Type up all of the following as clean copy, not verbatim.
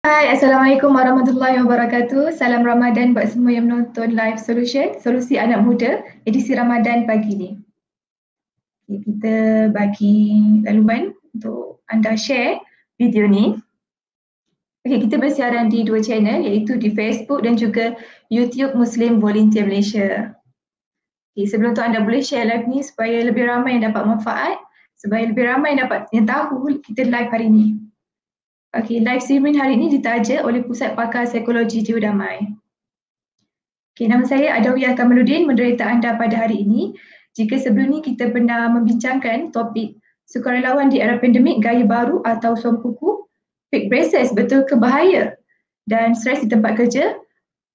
Hai, Assalamualaikum warahmatullahi wabarakatuh. Salam Ramadan buat semua yang menonton live solution, solusi anak muda, edisi Ramadan pagi ni. Okay, kita bagi laluan untuk anda share video ni. Okay, kita bersiaran di dua channel iaitu di Facebook dan juga YouTube Muslim Volunteer Malaysia. Okay, sebelum tu anda boleh share live ni supaya lebih ramai yang dapat manfaat, supaya lebih ramai yang tahu kita live hari ni. Okay, live streaming hari ini ditaja oleh Pusat Pakar Psikologi Jiwa Damai. Okay, nama saya Adawiyah Kamaluddin, moderator anda pada hari ini. Jika sebelum ni kita pernah membincangkan topik sukarelawan di era pandemik, gaya baru atau suam kuku, fake braces betul ke bahaya dan stres di tempat kerja.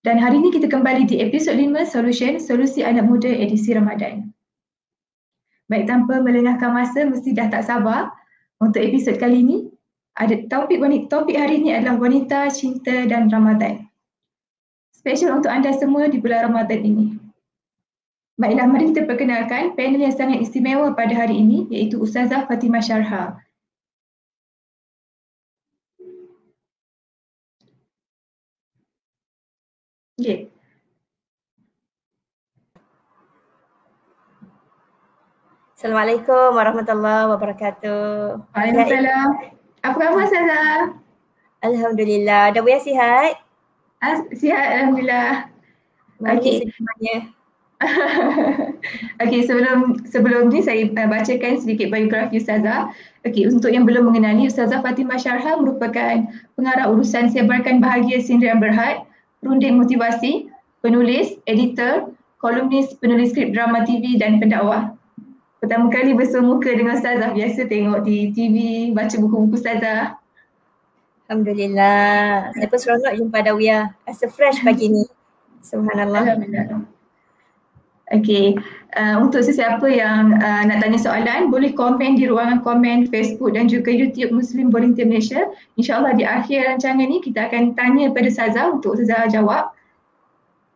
Dan hari ini kita kembali di episod 5, solusi anak muda edisi Ramadan. Baik, tanpa melengahkan masa, mesti dah tak sabar untuk episod kali ini. Ada topik hari ini adalah wanita, cinta dan Ramadan. Special untuk anda semua di bulan Ramadan ini. Baiklah, mari kita perkenalkan panel yang sangat istimewa pada hari ini iaitu Ustazah Fatimah Syarha. Okay. Assalamualaikum warahmatullahi wabarakatuh. Waalaikumsalam. Apa khabar Ustazah? Alhamdulillah. Dah Buya sihat? Sihat, Alhamdulillah. Okey. Semuanya. Okey, sebelum ni saya bacakan sedikit biografi Ustazah. Okey, untuk yang belum mengenali, Ustazah Fatimah Syarha merupakan pengarah urusan Sebarkan Bahagia Sindiran Berhad, perunding motivasi, penulis, editor, kolumnis, penulis skrip drama TV dan pendakwah. Pertama kali bersemuka dengan Ustazah, biasa tengok di TV, baca buku-buku Ustazah. Alhamdulillah. Saya pun seronok jumpa Adawiyah. Rasa fresh pagi ni. Subhanallah. Alhamdulillah. Okey, untuk sesiapa yang nak tanya soalan, boleh komen di ruangan komen Facebook dan juga YouTube Muslim Volunteer Malaysia. InsyaAllah di akhir rancangan ni kita akan tanya pada Ustazah untuk Ustazah jawab.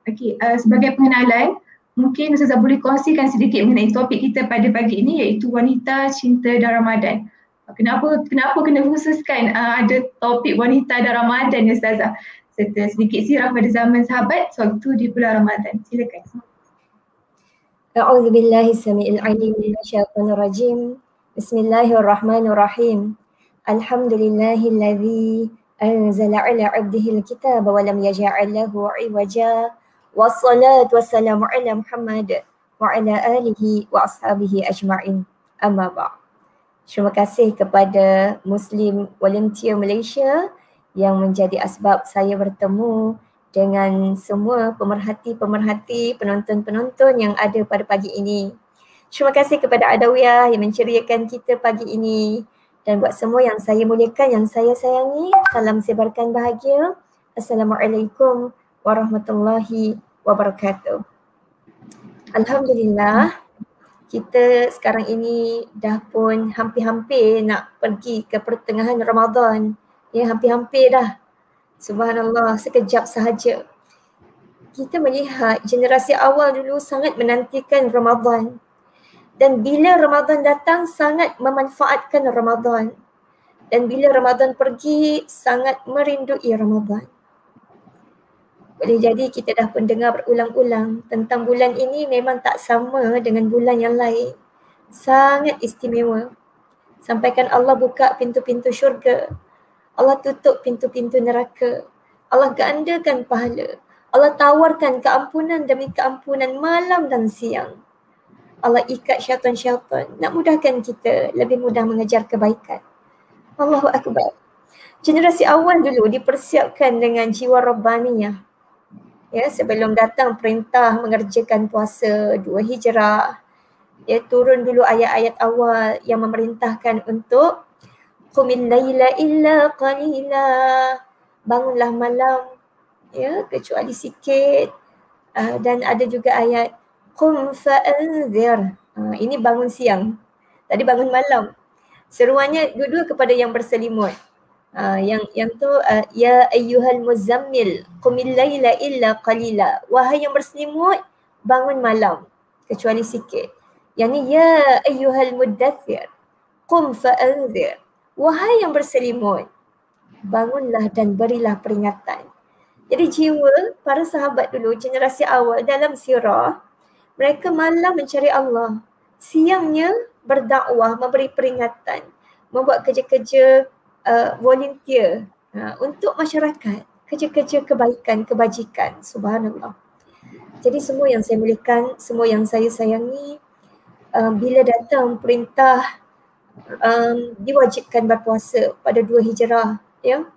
Okey, sebagai pengenalan, mungkin Ustazah boleh kongsikan sedikit mengenai topik kita pada pagi ini iaitu wanita, cinta dan Ramadan. Kenapa kena khususkan ada topik wanita dan Ramadan ya Ustazah? Serta sedikit sirah pada zaman sahabat sewaktu di bulan Ramadan. Silakan. A'udzu billahi samii'il 'aliim minasyaitonir rajim. Bismillahirrahmanirrahim. Alhamdulillahilladzi anzala 'ala 'abdihil kitaba wa lam yaj'al lahu 'iwaja. Wassalatu wassalamu 'ala Muhammad wa 'ala alihi wa ashabihi ajma'in. Amma ba'd. Terima kasih kepada Muslim Volunteer Malaysia yang menjadi asbab saya bertemu dengan semua pemerhati-pemerhati, penonton-penonton yang ada pada pagi ini. Terima kasih kepada Adawiyah yang menceriakan kita pagi ini. Dan buat semua yang saya muliakan, yang saya sayangi, salam sebarkan bahagia. Assalamualaikum warahmatullahi wabarakatuh. Alhamdulillah, kita sekarang ini dah pun hampir-hampir nak pergi ke pertengahan Ramadan. Ya, hampir-hampir dah. Subhanallah, sekejap sahaja. Kita melihat generasi awal dulu sangat menantikan Ramadan. Dan bila Ramadan datang, sangat memanfaatkan Ramadan. Dan bila Ramadan pergi, sangat merindui Ramadan. Boleh jadi kita dah pun dengar berulang-ulang tentang bulan ini memang tak sama dengan bulan yang lain. Sangat istimewa. Sampaikan Allah buka pintu-pintu syurga. Allah tutup pintu-pintu neraka. Allah gandakan pahala. Allah tawarkan keampunan demi keampunan malam dan siang. Allah ikat syaitan-syaitan nak mudahkan kita lebih mudah mengejar kebaikan. Allahu Akbar. Generasi awal dulu dipersiapkan dengan jiwa rabbaniyah. Ya, sebelum datang perintah mengerjakan puasa 2 Hijrah. Ya, turun dulu ayat-ayat awal yang memerintahkan untuk Qumil laila illa qalila. Bangunlah malam, ya, kecuali sikit. Dan ada juga ayat Qum fa'anzir. Ini bangun siang. Tadi bangun malam. Seruannya dua-dua kepada yang berselimut. Yang tu ya ayyuhal muzammil qumil laila illa qalila. Wahai yang berselimut, bangun malam kecuali sikit. Yang ni ya ayyuhal muddathir qum fa'anzir. Wahai yang berselimut, bangunlah dan berilah peringatan. Jadi jiwa para sahabat dulu, generasi awal dalam sirah, mereka malam mencari Allah, siangnya berdakwah, memberi peringatan, membuat kerja-kerja volunteer untuk masyarakat, kerja-kerja kebaikan, kebajikan. Subhanallah. Jadi semua yang saya muliakan, semua yang saya sayangi, bila datang perintah diwajibkan berpuasa pada 2 Hijrah, ya,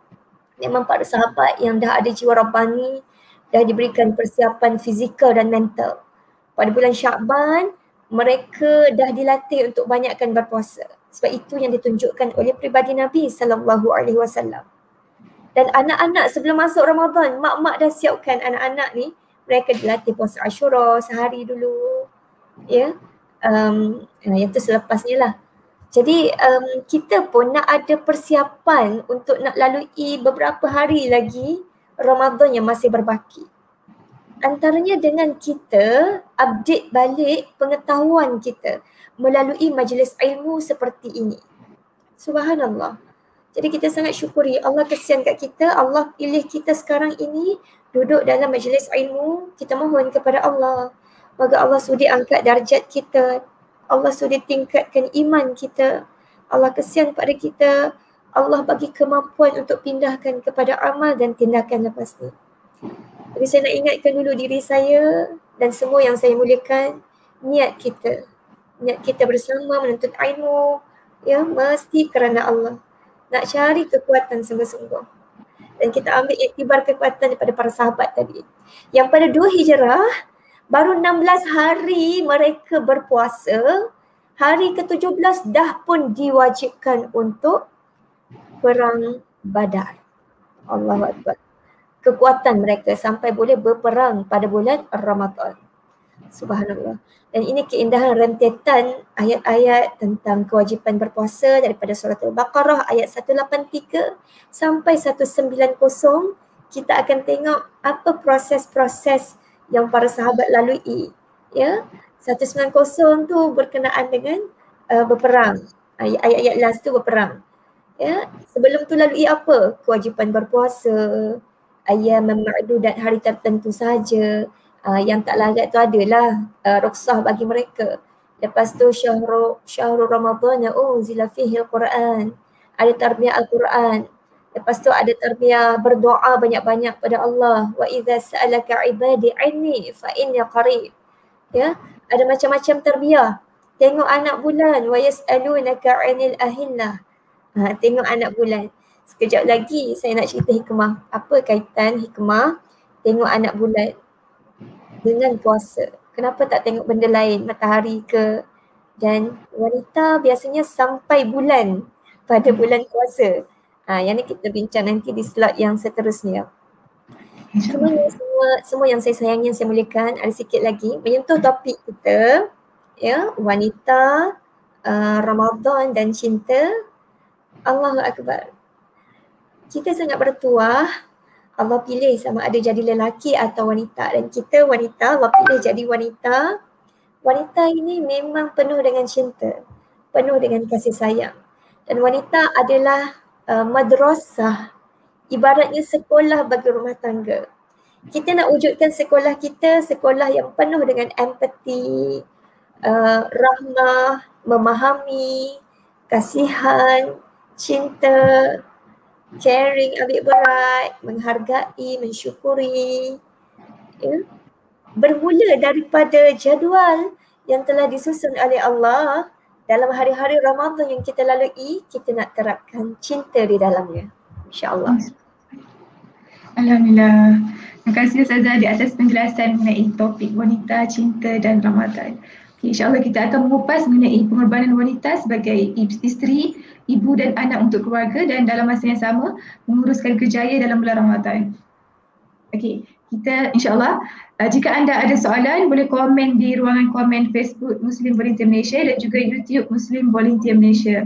memang para sahabat yang dah ada jiwa rabbani, dah diberikan persiapan fizikal dan mental. Pada bulan Syakban, mereka dah dilatih untuk banyakkan berpuasa. Sebab itu yang ditunjukkan oleh pribadi Nabi SAW. Dan anak-anak sebelum masuk Ramadan, mak-mak dah siapkan anak-anak ni, mereka dilatih puasa Ashura sehari dulu. Ya, yang tu selepasnya lah. Jadi kita pun nak ada persiapan untuk nak lalui beberapa hari lagi Ramadan yang masih berbaki. Antaranya dengan kita update balik pengetahuan kita melalui majlis ilmu seperti ini. Subhanallah. Jadi kita sangat syukuri Allah kesian kat kita, Allah pilih kita sekarang ini duduk dalam majlis ilmu, kita mohon kepada Allah. Moga Allah sudi angkat darjat kita, Allah sudi tingkatkan iman kita, Allah kesian pada kita, Allah bagi kemampuan untuk pindahkan kepada amal dan tindakan lepas ni. Jadi saya nak ingatkan dulu diri saya dan semua yang saya muliakan, niat kita bersama menuntut ilmu, ya, mesti kerana Allah. Nak cari kekuatan sungguh-sungguh. Dan kita ambil iktibar kekuatan daripada para sahabat tadi. Yang pada 2 Hijrah, baru 16 hari mereka berpuasa, hari ke-17 dah pun diwajibkan untuk perang Badar. Allahu Akbar. Kekuatan mereka sampai boleh berperang pada bulan Ramadan. Subhanallah. Dan ini keindahan rentetan ayat-ayat tentang kewajipan berpuasa daripada surah Al-Baqarah ayat 183 sampai 190. Kita akan tengok apa proses-proses yang para sahabat lalui. Ya, 190 tu berkenaan dengan berperang. Ayat-ayat last tu berperang. Ya, sebelum tu lalui apa? Kewajipan berpuasa, ayam ma'dudat, hari tertentu saja. Yang tak larat tu adalah rukhsah bagi mereka. Lepas tu syahrul Ramadan unzila fihi al-Quran. Ada tarbiyah Al-Quran. Lepas tu ada tarbiyah berdoa banyak-banyak pada Allah. Wa idza sa'alaka ibadi anni fa inni qarib. Ya, ada macam-macam tarbiyah. Tengok anak bulan, wa yas'alunaka 'anil ahillah. Tengok anak bulan. Sekejap lagi saya nak cerita hikmah. Apa kaitan hikmah tengok anak bulan dengan puasa? Kenapa tak tengok benda lain, matahari ke? Dan wanita biasanya sampai bulan pada bulan puasa. Yang ni kita bincang nanti di slot yang seterusnya. Semua yang saya sayangi, yang saya muliakan, ada sikit lagi menyentuh topik kita, ya, wanita, Ramadan dan cinta. Allahu Akbar. Kita sangat bertuah Allah pilih sama ada jadi lelaki atau wanita, dan kita wanita, Allah pilih jadi wanita. Wanita ini memang penuh dengan cinta, penuh dengan kasih sayang. Dan wanita adalah madrasah, ibaratnya sekolah bagi rumah tangga. Kita nak wujudkan sekolah kita, sekolah yang penuh dengan empati, rahmah, memahami, kasihan, cinta, caring, ambil berat, menghargai, mensyukuri. Ya. Bermula daripada jadual yang telah disusun oleh Allah dalam hari-hari Ramadan yang kita lalui, kita nak terapkan cinta di dalamnya. InsyaAllah. Alhamdulillah. Terima kasih Ustazah di atas penjelasan mengenai topik wanita, cinta dan Ramadan. InsyaAllah kita akan mengupas mengenai pengorbanan wanita sebagai isteri, ibu dan anak untuk keluarga, dan dalam masa yang sama menguruskan kerjaya dalam bulan Ramadan. Okey, kita insyaAllah jika anda ada soalan boleh komen di ruangan komen Facebook Muslim Volunteer Malaysia dan juga YouTube Muslim Volunteer Malaysia.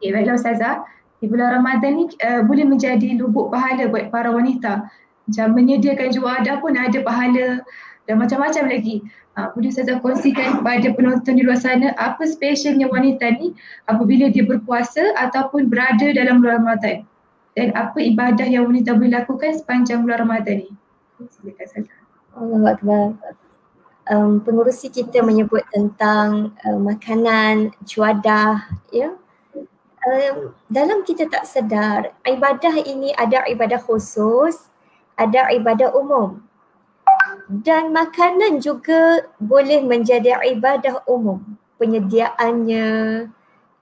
Okey, baiklah Ustazah. Di bulan Ramadan ni boleh menjadi lubuk pahala buat para wanita. Macam menyediakan juadah pun ada pahala dan macam-macam lagi. Boleh Ustazah kongsikan kepada penonton di luar sana apa spesialnya wanita ni apabila dia berpuasa ataupun berada dalam bulan Ramadan? dan apa ibadah yang wanita boleh lakukan sepanjang bulan Ramadan ni? Silakan Salma. Allahu Akbar. Pengurusi kita menyebut tentang makanan, juadah, ya. Dalam kita tak sedar, ibadah ini ada ibadah khusus, ada ibadah umum. Dan makanan juga boleh menjadi ibadah umum. Penyediaannya,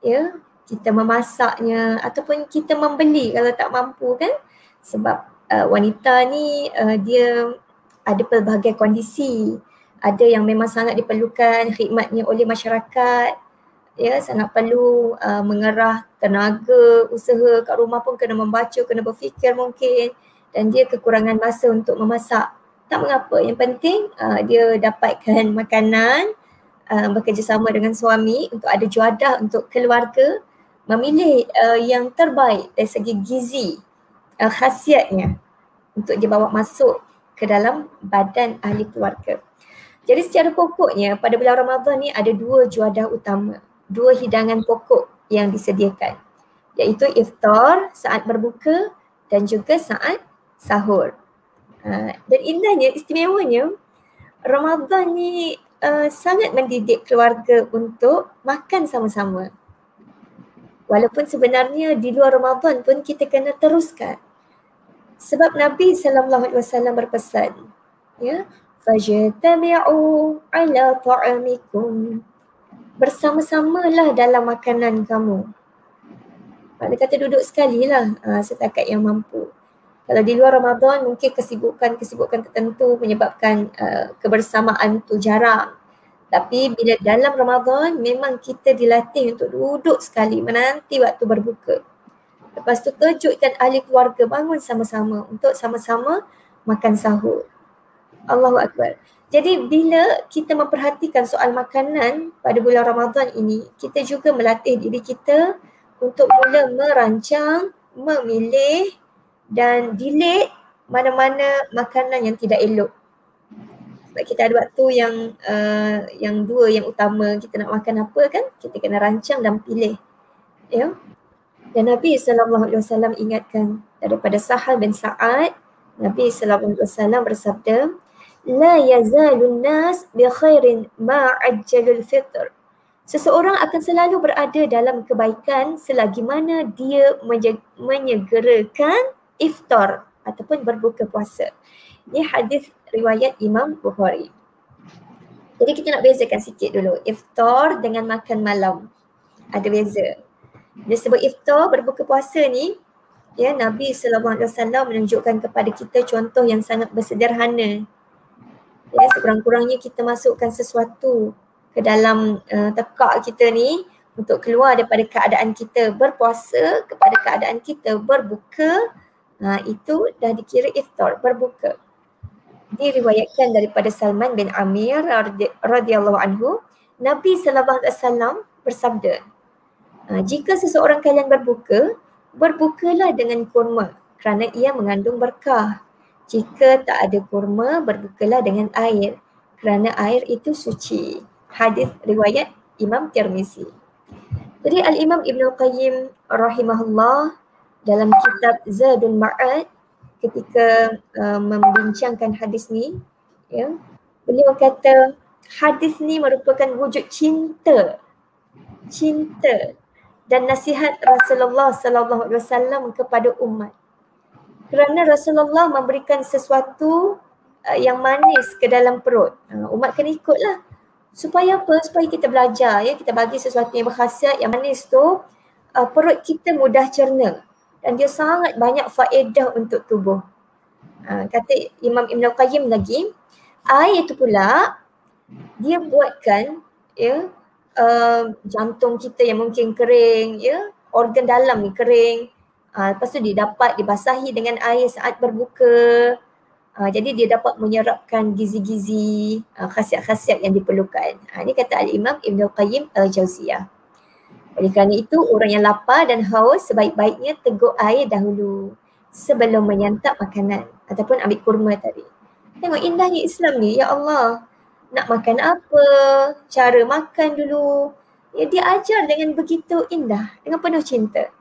ya, kita memasaknya ataupun kita membeli kalau tak mampu kan. Sebab wanita ni dia ada pelbagai kondisi. Ada yang memang sangat diperlukan khidmatnya oleh masyarakat, ya, sangat perlu mengerah tenaga, usaha kat rumah pun kena membaca, kena berfikir mungkin, dan dia kekurangan masa untuk memasak. Tak mengapa, yang penting dia dapatkan makanan, bekerjasama dengan suami untuk ada juadah untuk keluarga, memilih yang terbaik dari segi gizi, khasiatnya untuk dibawa masuk ke dalam badan ahli keluarga. Jadi secara pokoknya pada bulan Ramadan ni ada dua juadah utama, dua hidangan pokok yang disediakan, iaitu iftar saat berbuka dan juga saat sahur. Dan indahnya, istimewanya, Ramadan ni sangat mendidik keluarga untuk makan sama-sama. Walaupun sebenarnya di luar Ramadan pun kita kena teruskan. Sebab Nabi SAW berpesan, ya, fajtami'u ala ta'amikum, bersama-samalah dalam makanan kamu. Maknanya kata duduk sekali lah setakat yang mampu. Kalau di luar Ramadan mungkin kesibukan tertentu menyebabkan kebersamaan tu jarang. Tapi bila dalam Ramadan memang kita dilatih untuk duduk sekali menanti waktu berbuka. Lepas tu kejutkan ahli keluarga bangun sama-sama untuk sama-sama makan sahur. Allahu Akbar. Jadi bila kita memperhatikan soal makanan pada bulan Ramadan ini, kita juga melatih diri kita untuk mula merancang, memilih dan delete mana-mana makanan yang tidak elok. Sebab kita ada waktu yang dua yang utama, kita nak makan apa kan, kita kena rancang dan pilih. Ya. Dan Nabi SAW ingatkan daripada Sahal bin Sa'ad, Nabi SAW bersabda, la yazalun nas bi khairin ma ajjalul fitr. Seseorang akan selalu berada dalam kebaikan selagi mana dia menyegerakan iftar ataupun berbuka puasa. Ini hadis riwayat Imam Bukhari. Jadi kita nak bezakan sikit dulu, iftar dengan makan malam. Ada beza. Dia sebut iftar, berbuka puasa ni, ya, Nabi SAW menunjukkan kepada kita contoh yang sangat bersederhana. Ya, sekurang-kurangnya kita masukkan sesuatu ke dalam tekak kita ni untuk keluar daripada keadaan kita berpuasa kepada keadaan kita berbuka. Itu dah dikira iftar, berbuka. Diriwayatkan daripada Salman bin Amir radhiyallahu anhu, Nabi SAW bersabda, jika seseorang kalian berbuka, berbukalah dengan kurma kerana ia mengandung berkah. Jika tak ada kurma, berbukalah dengan air kerana air itu suci. Hadis riwayat Imam Tirmizi. Jadi Al-Imam Ibn Qayyim rahimahullah dalam kitab Zadul Ma'ad ketika membincangkan hadis ni, ya, beliau kata hadis ni merupakan wujud cinta dan nasihat Rasulullah SAW kepada umat. Kerana Rasulullah memberikan sesuatu yang manis ke dalam perut. Umat kena ikutlah. Supaya apa? Supaya kita belajar, ya, kita bagi sesuatu yang berkhasiat, yang manis tu perut kita mudah cerna dan dia sangat banyak faedah untuk tubuh. Kata Imam Ibn Qayyim lagi, air itu pula dia buatkan, ya, jantung kita yang mungkin kering, ya, organ dalam ni kering, lepas tu dia dapat dibasahi dengan air saat berbuka. Jadi dia dapat menyerapkan gizi-gizi, khasiat-khasiat yang diperlukan. Ini kata Al-Imam Ibn Qayyim Al-Jauziyah. Oleh kerana itu, orang yang lapar dan haus sebaik-baiknya teguk air dahulu sebelum menyantap makanan ataupun ambil kurma tadi. Tengok indahnya Islam ni, ya Allah. Nak makan apa, cara makan dulu. Ya, dia ajar dengan begitu indah, dengan penuh cinta.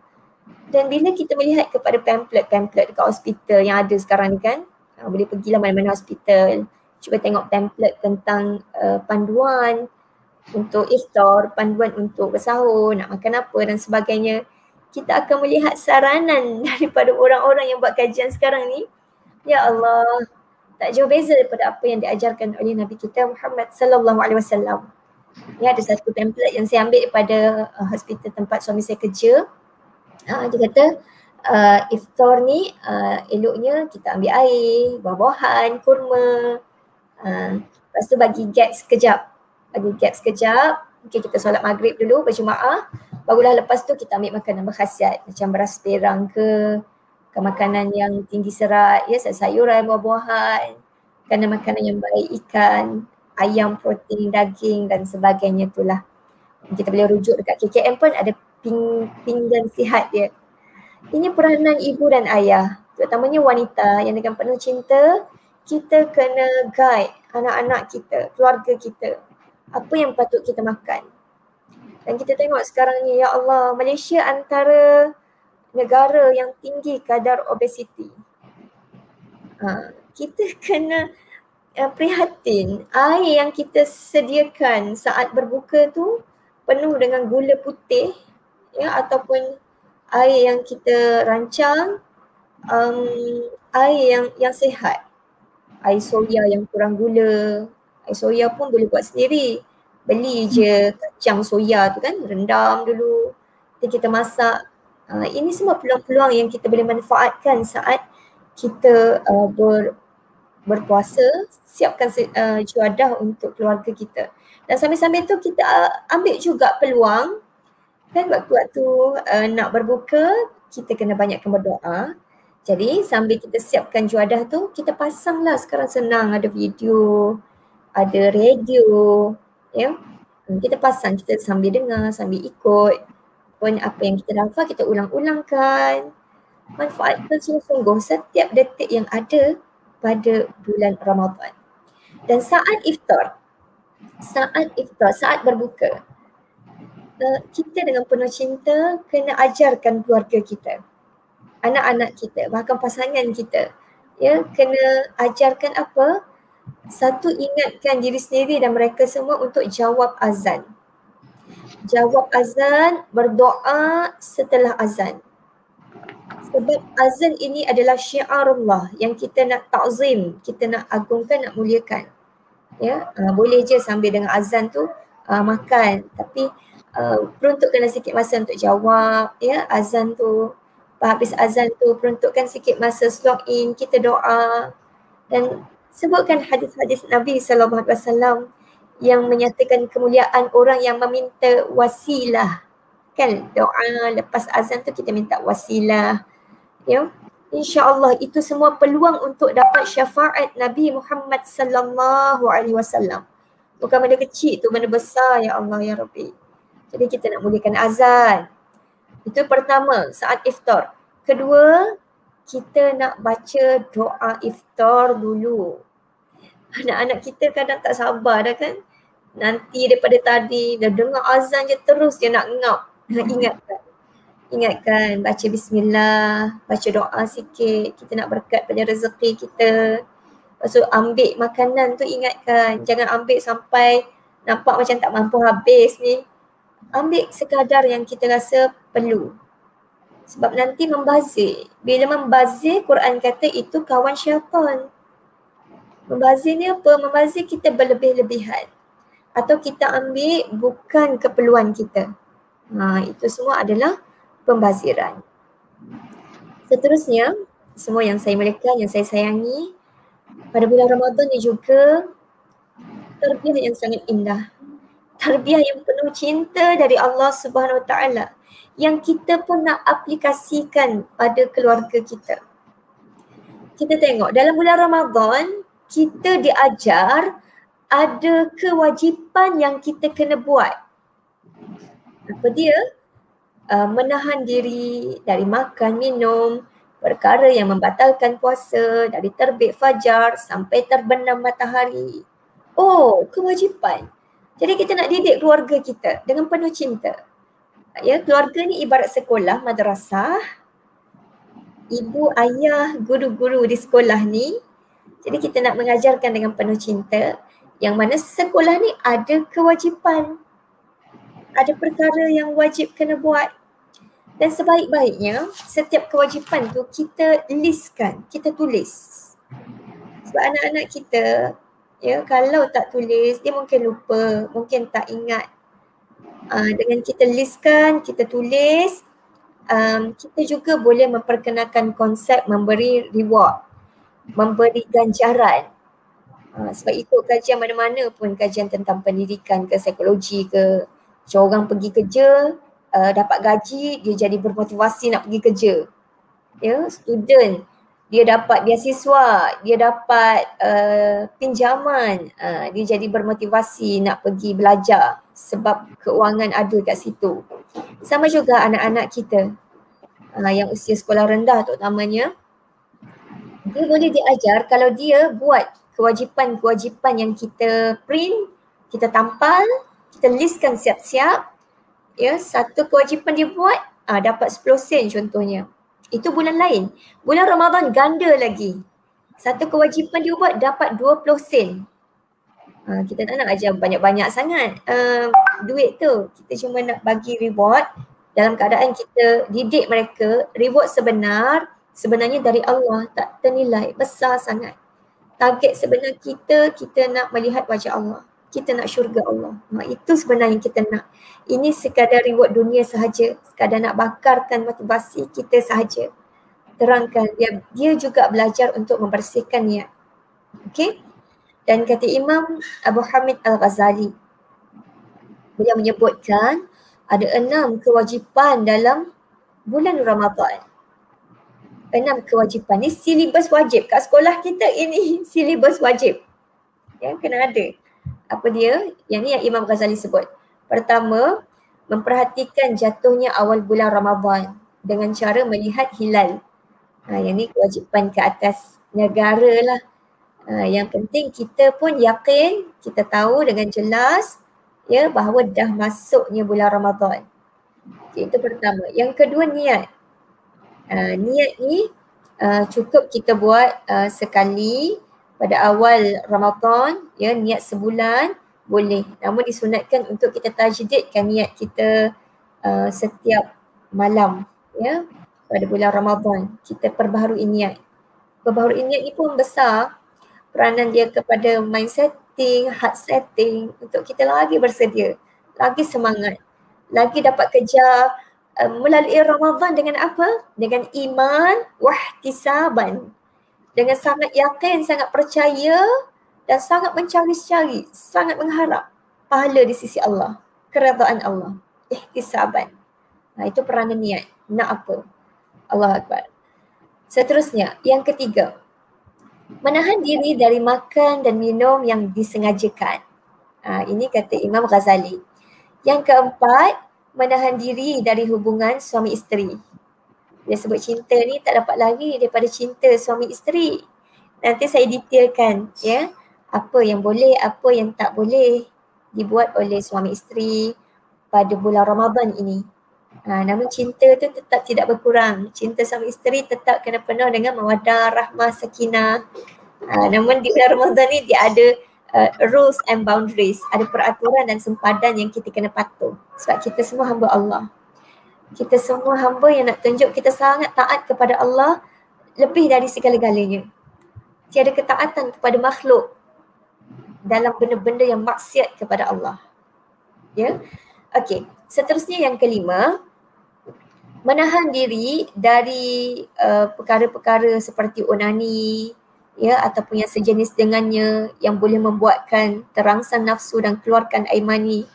Dan bila kita melihat kepada pamphlet dekat hospital yang ada sekarang ni kan, boleh pergilah mana-mana hospital, cuba tengok pamphlet tentang panduan untuk iftar, panduan untuk bersahur, nak makan apa dan sebagainya. Kita akan melihat saranan daripada orang-orang yang buat kajian sekarang ni. Ya Allah, tak jauh beza daripada apa yang diajarkan oleh Nabi kita Muhammad sallallahu alaihi wasallam. Ya, ada satu pamphlet yang saya ambil daripada hospital tempat suami saya kerja. Dia kata iftar ni eloknya kita ambil air, buah-buahan, kurma. Lepas tu bagi gap sekejap. Mungkin kita solat maghrib dulu berjemaah. Barulah lepas tu kita ambil makanan berkhasiat macam beras perang ke makanan yang tinggi serat, ya, sayuran, buah-buahan, makanan yang baik, ikan, ayam, protein, daging dan sebagainya itulah. Kita boleh rujuk dekat KKM pun ada pinggan sihat dia. Ini peranan ibu dan ayah, terutamanya wanita yang dengan penuh cinta, kita kena guide anak-anak kita, keluarga kita, apa yang patut kita makan. Dan kita tengok sekarang ni, ya Allah, Malaysia antara negara yang tinggi kadar obesiti. Kita kena prihatin, air yang kita sediakan saat berbuka tu penuh dengan gula putih, ya, ataupun air yang kita rancang, air yang sihat. Air soya yang kurang gula, air soya pun boleh buat sendiri. Beli je kacang soya tu kan, rendam dulu, kita masak. Ini semua peluang-peluang yang kita boleh manfaatkan saat kita berpuasa, siapkan juadah untuk keluarga kita. Dan sambil-sambil tu kita ambil juga peluang kan, waktu-waktu nak berbuka kita kena banyakkan berdoa. Jadi sambil kita siapkan juadah tu, kita pasanglah, sekarang senang, ada video, ada radio, ya. Kita pasang, kita sambil dengar, sambil ikut. Pun apa yang kita hafal kita ulang-ulangkan. Manfaatkan sungguh-sungguh setiap detik yang ada pada bulan Ramadan. Dan saat iftar, saat berbuka, kita dengan penuh cinta kena ajarkan keluarga kita, anak-anak kita, bahkan pasangan kita, ya, kena ajarkan apa? Satu, ingatkan diri sendiri dan mereka semua untuk jawab azan. Jawab azan, berdoa setelah azan. Sebab azan ini adalah syiarullah yang kita nak ta'zim, kita nak agungkan, nak muliakan. Ya, boleh je sambil dengan azan tu makan, tapi peruntukkanlah sikit masa untuk jawab, ya, azan tu. Habis azan tu peruntukkan sikit masa slot in, kita doa. Dan sebutkan hadis-hadis Nabi SAW yang menyatakan kemuliaan orang yang meminta wasilah. Kan doa lepas azan tu kita minta wasilah. Ya, insya-Allah itu semua peluang untuk dapat syafaat Nabi Muhammad sallallahu alaihi wasallam. Bukan benda kecil tu, benda besar, ya Allah ya Rabbi. Jadi kita nak muliakan azan. Itu pertama, saat iftar. Kedua, kita nak baca doa iftar dulu. Anak-anak kita kadang tak sabar dah kan. Nanti daripada tadi dah dengar azan je terus dia nak ngap. Ingatkan baca bismillah, baca doa sikit, kita nak berkat pada rezeki kita. Lepas tu ambil makanan tu, ingatkan jangan ambil sampai nampak macam tak mampu habis ni. Ambil sekadar yang kita rasa perlu. Sebab nanti membazir. Bila membazir, Quran kata itu kawan syaitan. Membazir ni apa? Membazir kita berlebih-lebihan. Atau kita ambil bukan keperluan kita. Itu semua adalah pembaziran. Seterusnya, semua yang saya muliakan, yang saya sayangi, pada bulan Ramadan ni juga tarbiyah yang sangat indah. Tarbiyah yang penuh cinta dari Allah Subhanahu Wa Taala yang kita pun nak aplikasikan pada keluarga kita. Kita tengok dalam bulan Ramadan kita diajar ada kewajipan yang kita kena buat. Apa dia? Menahan diri dari makan, minum, perkara yang membatalkan puasa dari terbit fajar sampai terbenam matahari. Oh, kewajipan. Jadi kita nak didik keluarga kita dengan penuh cinta. Ya, keluarga ni ibarat sekolah, madrasah. Ibu, ayah, guru-guru di sekolah ni. Jadi kita nak mengajarkan dengan penuh cinta. Yang mana sekolah ni ada kewajipan. Ada perkara yang wajib kena buat. Dan sebaik-baiknya setiap kewajipan tu kita listkan, kita tulis. Sebab anak-anak kita, ya, kalau tak tulis dia mungkin lupa, mungkin tak ingat. Dengan kita listkan, kita tulis, kita juga boleh memperkenalkan konsep memberi reward, memberi ganjaran. Sebab itu kajian mana-mana pun, kajian tentang pendidikan ke psikologi ke, seorang pergi kerja, dapat gaji, dia jadi bermotivasi nak pergi kerja. Ya, student, dia dapat beasiswa, dia dapat pinjaman, dia jadi bermotivasi nak pergi belajar sebab keuangan ada kat situ. Sama juga anak-anak kita yang usia sekolah rendah terutamanya, dia boleh diajar kalau dia buat kewajipan-kewajipan yang kita print, kita tampal, kita listkan siap-siap. Ya, satu kewajipan dia buat dapat 10 sen contohnya. Itu bulan lain. Bulan Ramadan ganda lagi. Satu kewajipan dia buat dapat 20 sen. Kita tak nak ajar banyak-banyak sangat duit tu. Kita cuma nak bagi reward dalam keadaan kita didik mereka. Reward sebenarnya dari Allah, tak ternilai, besar sangat. Target sebenar kita nak melihat wajah Allah. Kita nak syurga Allah. Itu sebenarnya kita nak. Ini sekadar reward dunia sahaja. Sekadar nak bakarkan motivasi kita sahaja. Terangkan. Dia juga belajar untuk membersihkan niat. Okay? Dan kata Imam Abu Hamid Al-Ghazali, beliau menyebutkan ada 6 kewajipan dalam bulan Ramadan. 6 kewajipan. Ni silibus wajib. Kat sekolah kita ini silibus wajib. Ya, kena ada. Apa dia? Yang ni yang Imam Ghazali sebut. Pertama, memperhatikan jatuhnya awal bulan Ramadan dengan cara melihat hilal. Yang ni kewajipan ke atas negara lah. Yang penting kita pun yakin, kita tahu dengan jelas ya bahawa dah masuknya bulan Ramadan. Itu pertama. Yang kedua, niat. Niat ni cukup kita buat sekali pada awal Ramadan, ya, niat sebulan boleh. Namun disunatkan untuk kita tajdidkan niat kita setiap malam, ya, pada bulan Ramadan. Kita perbaharui niat. Perbaharui niat ni pun besar peranan dia kepada mind setting, heart setting untuk kita lagi bersedia, lagi semangat, lagi dapat kejar melalui Ramadan dengan apa? Dengan iman, wahtisaban. Dengan sangat yakin, sangat percaya dan sangat mencari-cari, sangat mengharap pahala di sisi Allah, keredaan Allah, ihtisaban. Itu peranan niat. Nak apa? Allah Akbar. Seterusnya, yang ketiga, menahan diri dari makan dan minum yang disengajakan. Ini kata Imam Ghazali. Yang keempat, menahan diri dari hubungan suami isteri. Dia sebut cinta ni tak dapat lari daripada cinta suami isteri. Nanti saya detailkan ya, apa yang boleh, apa yang tak boleh dibuat oleh suami isteri pada bulan Ramadan ini. Namun cinta tu tetap tidak berkurang. Cinta suami isteri tetap kena penuh dengan mawaddah, rahmah, sakinah. Namun di bulan Ramadan ni dia ada rules and boundaries, ada peraturan dan sempadan yang kita kena patuh. Sebab kita semua hamba Allah. Kita semua hamba yang nak tunjuk kita sangat taat kepada Allah lebih dari segala-galanya. Tiada ketaatan kepada makhluk dalam benda-benda yang maksiat kepada Allah. Ya. Okey, seterusnya yang kelima, menahan diri dari perkara-perkara seperti onani, ya, ataupun yang sejenis dengannya yang boleh membuatkan terangsang nafsu dan keluarkan air mani.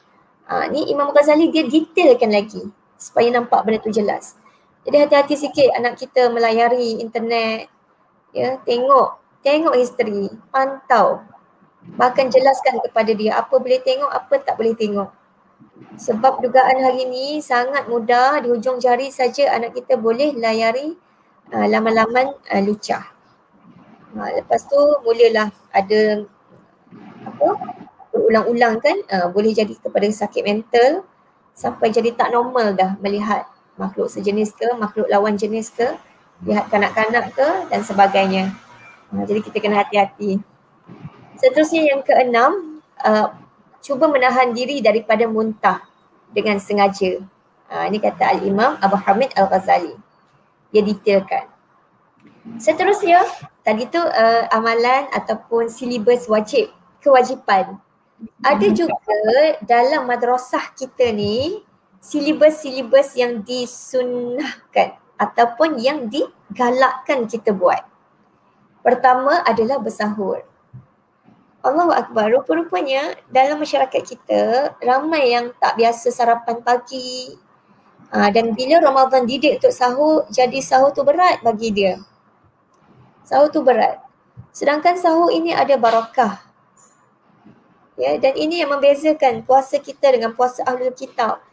Ni Imam Ghazali dia detailkan lagi supaya nampak benda tu jelas. Jadi hati-hati sikit anak kita melayari internet, ya, tengok history, pantau. Bahkan jelaskan kepada dia apa boleh tengok, apa tak boleh tengok. Sebab dugaan hari ni sangat mudah, di hujung jari saja anak kita boleh layari laman-laman lucah. Lepas tu mulalah ada apa berulang-ulang kan, boleh jadi kepada sakit mental, sampai jadi tak normal dah melihat makhluk sejenis ke, makhluk lawan jenis ke, lihat kanak-kanak ke dan sebagainya. Jadi kita kena hati-hati. Seterusnya yang keenam, cuba menahan diri daripada muntah dengan sengaja. Ini kata Al-Imam Abu Hamid Al-Ghazali. Dia detailkan. Seterusnya, tadi tu amalan ataupun silibus wajib, kewajipan. Ada juga dalam madrasah kita ni silibus-silibus yang disunnahkan ataupun yang digalakkan kita buat. Pertama adalah bersahur. Allahu Akbar, rupa-rupanya dalam masyarakat kita ramai yang tak biasa sarapan pagi. Dan bila Ramadan didik untuk sahur, jadi sahur tu berat bagi dia. Sahur tu berat. Sedangkan sahur ini ada barakah. Ya, dan ini yang membezakan puasa kita dengan puasa Ahlul Kitab.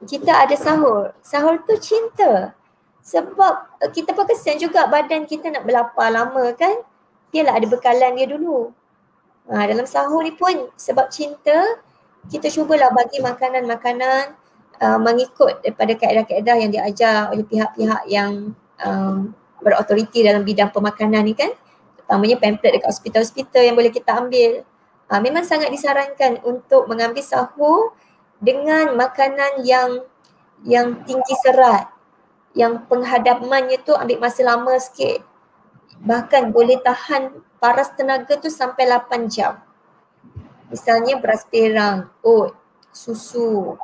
Kita ada sahur. Sahur tu cinta. Sebab kita pun kesian juga badan kita nak berlapar lama kan. Biarlah ada bekalan dia dulu. Dalam sahur ni pun sebab cinta, kita cubalah bagi makanan-makanan mengikut daripada kaedah-kaedah yang diajar oleh pihak-pihak yang berautoriti dalam bidang pemakanan ni kan. Terutamanya pamphlet dekat hospital-hospital yang boleh kita ambil. Memang sangat disarankan untuk mengambil sahur dengan makanan yang tinggi serat, yang penghadapannya tu ambil masa lama sikit. Bahkan boleh tahan paras tenaga tu sampai 8 jam. Misalnya beras perang, oat, susu.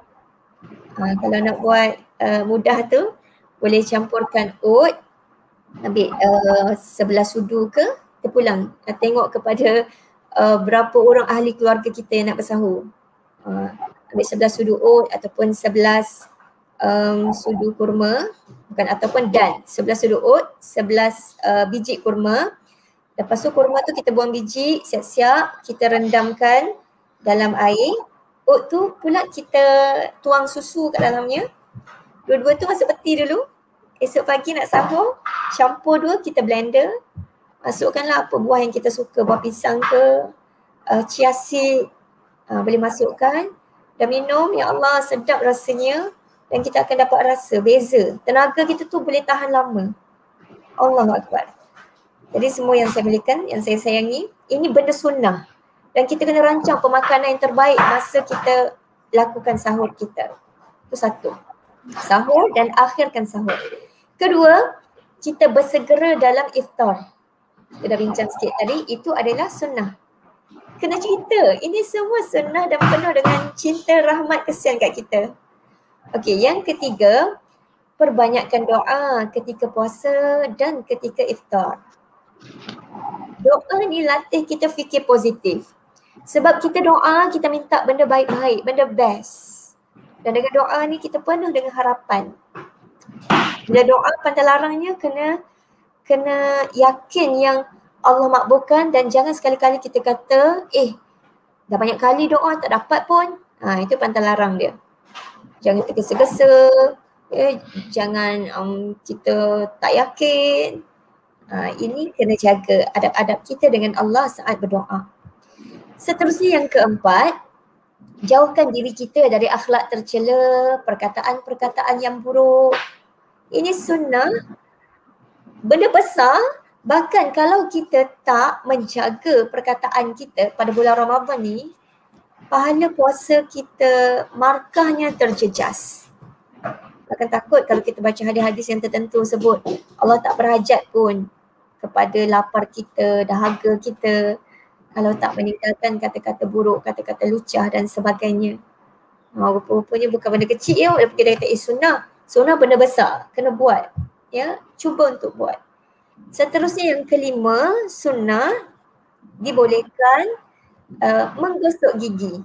Kalau nak buat mudah tu, boleh campurkan oat, ambil 11 sudu ke, terpulang. Tengok kepada berapa orang ahli keluarga kita yang nak bersahur. Ambil 11 sudu oat ataupun 11 sudu kurma, bukan ataupun dan 11 sudu oat, 11 biji kurma. Lepas tu kurma tu kita buang biji, siap-siap kita rendamkan dalam air. Oat tu pula kita tuang susu kat dalamnya. Dua-dua tu masuk peti dulu. Esok pagi nak sahur, campur dua, kita blender. Masukkanlah apa buah yang kita suka, buah pisang ke, chia seed, boleh masukkan dan minum. Ya Allah, sedap rasanya dan kita akan dapat rasa beza. Tenaga kita tu boleh tahan lama. Allahu Akbar. Jadi semua yang saya belikan, yang saya sayangi, ini benda sunnah. Dan kita kena rancang pemakanan yang terbaik masa kita lakukan sahur kita. Itu satu. Sahur dan akhirkan sahur. Kedua, kita bersegera dalam iftar. Kita dah bincang sikit tadi, itu adalah sunnah. Kena cerita, ini semua sunnah dan penuh dengan cinta, rahmat, kesian kat kita. Okey, yang ketiga, perbanyakkan doa ketika puasa dan ketika iftar. Doa ni latih kita fikir positif. Sebab kita doa, kita minta benda baik-baik, benda best. Dan dengan doa ni kita penuh dengan harapan. Bila doa pantalarangnya kena yakin yang Allah makbulkan dan jangan sekali-kali kita kata, dah banyak kali doa tak dapat pun. Itu pantalarang dia. Jangan tergesa-gesa, jangan kita tak yakin. Ini kena jaga adab-adab kita dengan Allah saat berdoa. Seterusnya yang keempat, jauhkan diri kita dari akhlak tercela, perkataan-perkataan yang buruk. Ini sunnah, benda besar. Bahkan kalau kita tak menjaga perkataan kita pada bulan Ramadan ni, pahala puasa kita, markahnya terjejas. Bahkan takut kalau kita baca hadis-hadis yang tertentu sebut Allah tak berhajat pun kepada lapar kita, dahaga kita kalau tak meninggalkan kata-kata buruk, kata-kata lucah dan sebagainya. Rupa-rupanya bukan benda kecil ya, walaupun kita kata sunnah. Sunnah benda besar, kena buat. Ya, cuba untuk buat. Seterusnya yang kelima, sunnah dibolehkan menggosok gigi.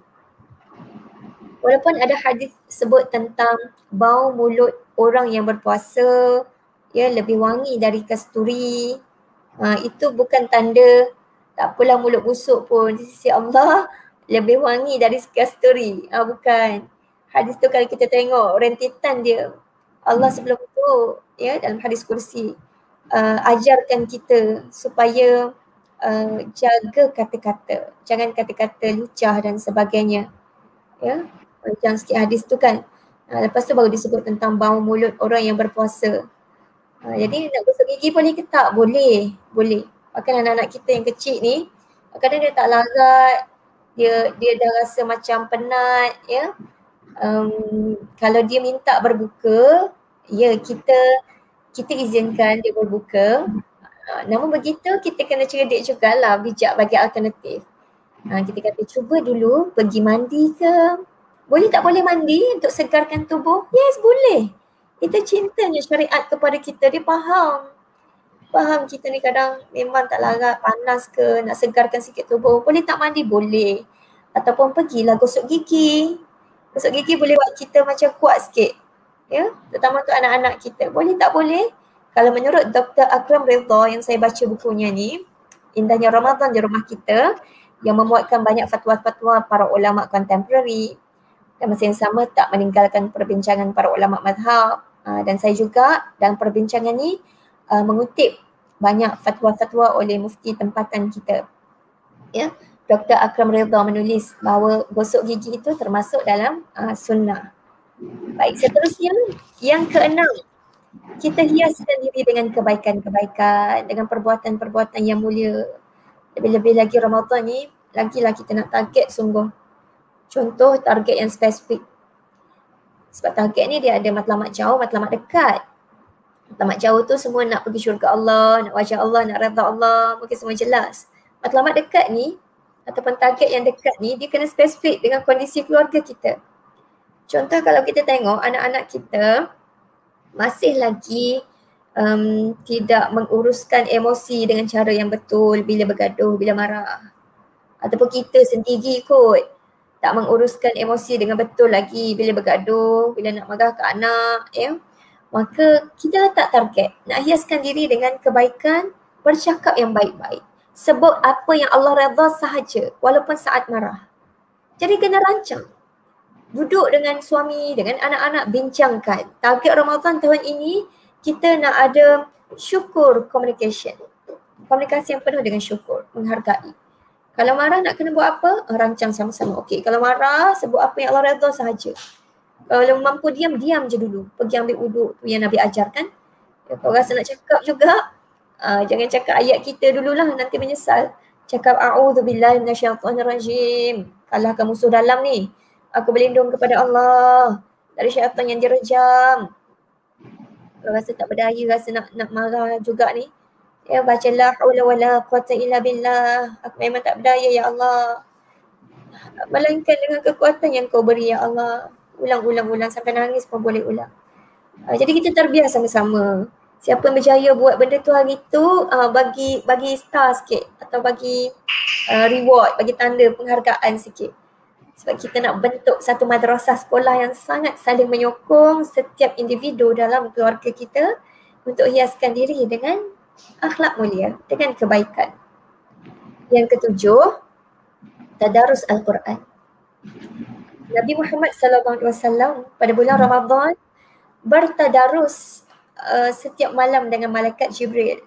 Walaupun ada hadis sebut tentang bau mulut orang yang berpuasa lebih wangi dari kasturi. Itu bukan tanda tak apalah mulut busuk pun di sisi Allah lebih wangi dari kasturi. Bukan. Hadis tu kalau kita tengok rentitan dia, Allah sebelum tu dalam hadis kursi ajarkan kita supaya jaga kata-kata, jangan kata-kata lucah dan sebagainya. Macam sikit hadis tu kan, Lepas tu baru disebut tentang bau mulut orang yang berpuasa. Jadi nak gosok gigi boleh ke tak? Boleh. Bahkan anak-anak kita yang kecil ni, kadang dia tak larat, dia dah rasa macam penat, ya. Kalau dia minta berbuka, ya kita izinkan dia berbuka. Namun begitu kita kena cerdik jugalah, bijak bagi alternatif. Kita kata cuba dulu pergi mandi ke. Boleh tak boleh mandi untuk segarkan tubuh? Yes, boleh. Kita cintanya syariat kepada kita, dia faham. Faham kita ni kadang memang tak larat, panas ke, nak segarkan sikit tubuh. Boleh tak mandi? Boleh. Ataupun pergilah gosok gigi. Gosok gigi boleh buat kita macam kuat sikit. Ya, terutama untuk anak-anak kita. Boleh tak boleh? Kalau menurut Dr. Akram Ridha yang saya baca bukunya ni, Indahnya Ramadan di Rumah Kita, yang memuatkan banyak fatwa-fatwa para ulama kontemporari, dan masa yang sama tak meninggalkan perbincangan para ulama mazhab. Dan saya juga dalam perbincangan ni mengutip banyak fatwa-fatwa oleh mufti tempatan kita. Ya, Dr. Akram Ridha menulis bahawa gosok gigi itu termasuk dalam sunnah. Baik, seterusnya yang keenam, kita hiaskan diri dengan kebaikan-kebaikan, dengan perbuatan-perbuatan yang mulia. Lebih-lebih lagi Ramadan ni, lagilah kita nak target sungguh. Contoh target yang spesifik. Sebab target ni dia ada matlamat jauh, matlamat dekat. Matlamat jauh tu semua nak pergi syurga Allah, nak wajah Allah, nak redha Allah, mungkin semua jelas. Matlamat dekat ni, ataupun target yang dekat ni, dia kena spesifik dengan kondisi keluarga kita. Contoh kalau kita tengok anak-anak kita masih lagi tidak menguruskan emosi dengan cara yang betul bila bergaduh, bila marah. Ataupun kita sendiri kot tak menguruskan emosi dengan betul lagi bila bergaduh, bila nak marah ke anak, ya. Maka kita letak target nak hiaskan diri dengan kebaikan, bercakap yang baik-baik. Sebut apa yang Allah redha sahaja walaupun saat marah. Jadi kena rancang. Duduk dengan suami, dengan anak-anak, bincangkan. Target Ramadan tahun ini kita nak ada syukur communication. Komunikasi yang penuh dengan syukur, menghargai. Kalau marah nak kena buat apa? Rancang sama-sama. Okey, kalau marah sebut apa yang Allah redha sahaja. Kalau mampu diam je dulu. Pergi ambil wuduk tu yang Nabi ajarkan. Ya, kalau rasa nak cakap juga, jangan cakap ayat kita dululah, nanti menyesal. Cakap a'udzubillahi minasyaitonirrajim. Kalahkan musuh dalam ni. Aku berlindung kepada Allah dari syaitan yang direjam. Kalau rasa tak berdaya, rasa nak marah juga ni, ya, baca la haula wala quwwata illa billah. Aku memang tak berdaya ya Allah. Melainkan dengan kekuatan yang kau beri ya Allah. Ulang sampai nangis pun boleh ulang. Jadi kita terbiasa sama-sama. Siapa yang berjaya buat benda tu hari tu, bagi star sikit atau bagi reward, bagi tanda penghargaan sikit. Sebab kita nak bentuk satu madrasah sekolah yang sangat saling menyokong setiap individu dalam keluarga kita untuk hiaskan diri dengan akhlak mulia, dengan kebaikan. Yang ketujuh, tadarus Al-Quran. Nabi Muhammad SAW pada bulan Ramadan bertadarus setiap malam dengan malaikat Jibril.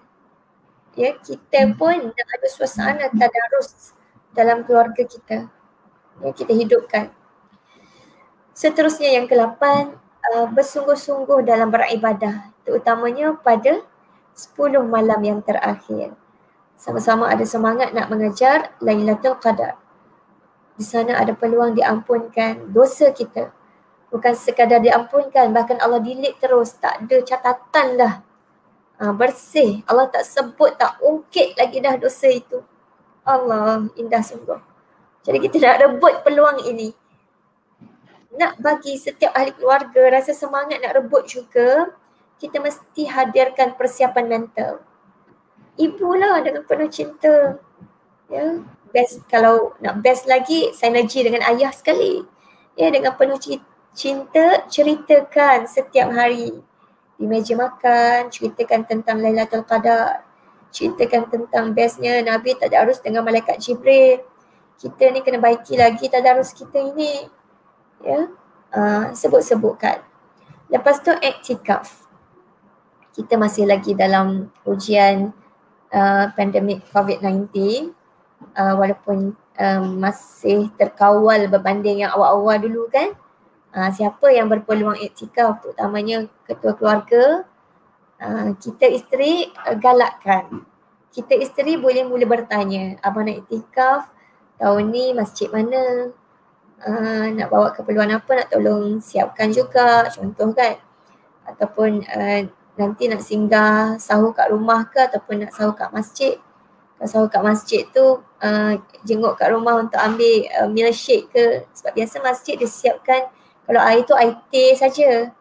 Ya, kita pun nak ada suasana tadarus dalam keluarga kita. Ya, kita hidupkan. Seterusnya yang ke-8, bersungguh-sungguh dalam beribadah, terutamanya pada 10 malam yang terakhir. Sama-sama ada semangat nak mengejar Lailatul Qadar. Di sana ada peluang diampunkan dosa kita. Bukan sekadar diampunkan, bahkan Allah delete terus, tak ada catatan dah. Bersih, Allah tak sebut, tak ungkit lagi dah dosa itu. Allah, indah sungguh. Jadi kita nak rebut peluang ini. Nak bagi setiap ahli keluarga rasa semangat nak rebut juga, kita mesti hadirkan persiapan mental. Ibulah dengan penuh cinta. Ya, best, kalau nak best lagi, sinergi dengan ayah sekali. Ya, dengan penuh cinta, ceritakan setiap hari di meja makan, ceritakan tentang Lailatul Qadar, ceritakan tentang bestnya Nabi tadarus dengan malaikat Jibril. Kita ni kena baiki lagi tadarus kita ini. Ya, sebut-sebutkan. Lepas tu iktikaf. Kita masih lagi dalam ujian pandemik COVID-19, walaupun masih terkawal berbanding yang awal-awal dulu kan. Siapa yang berpeluang iktikaf, terutamanya ketua keluarga, kita isteri galakkan. Kita isteri boleh mula bertanya, abang nak iktikaf tahun ni masjid mana, nak bawa keperluan apa, nak tolong siapkan juga, contoh kan. Ataupun nanti nak singgah sahur kat rumah ke ataupun nak sahur kat masjid. Kalau sahur kat masjid tu jenguk kat rumah untuk ambil milkshake ke. Sebab biasa masjid dia siapkan, kalau air tu air teh saja.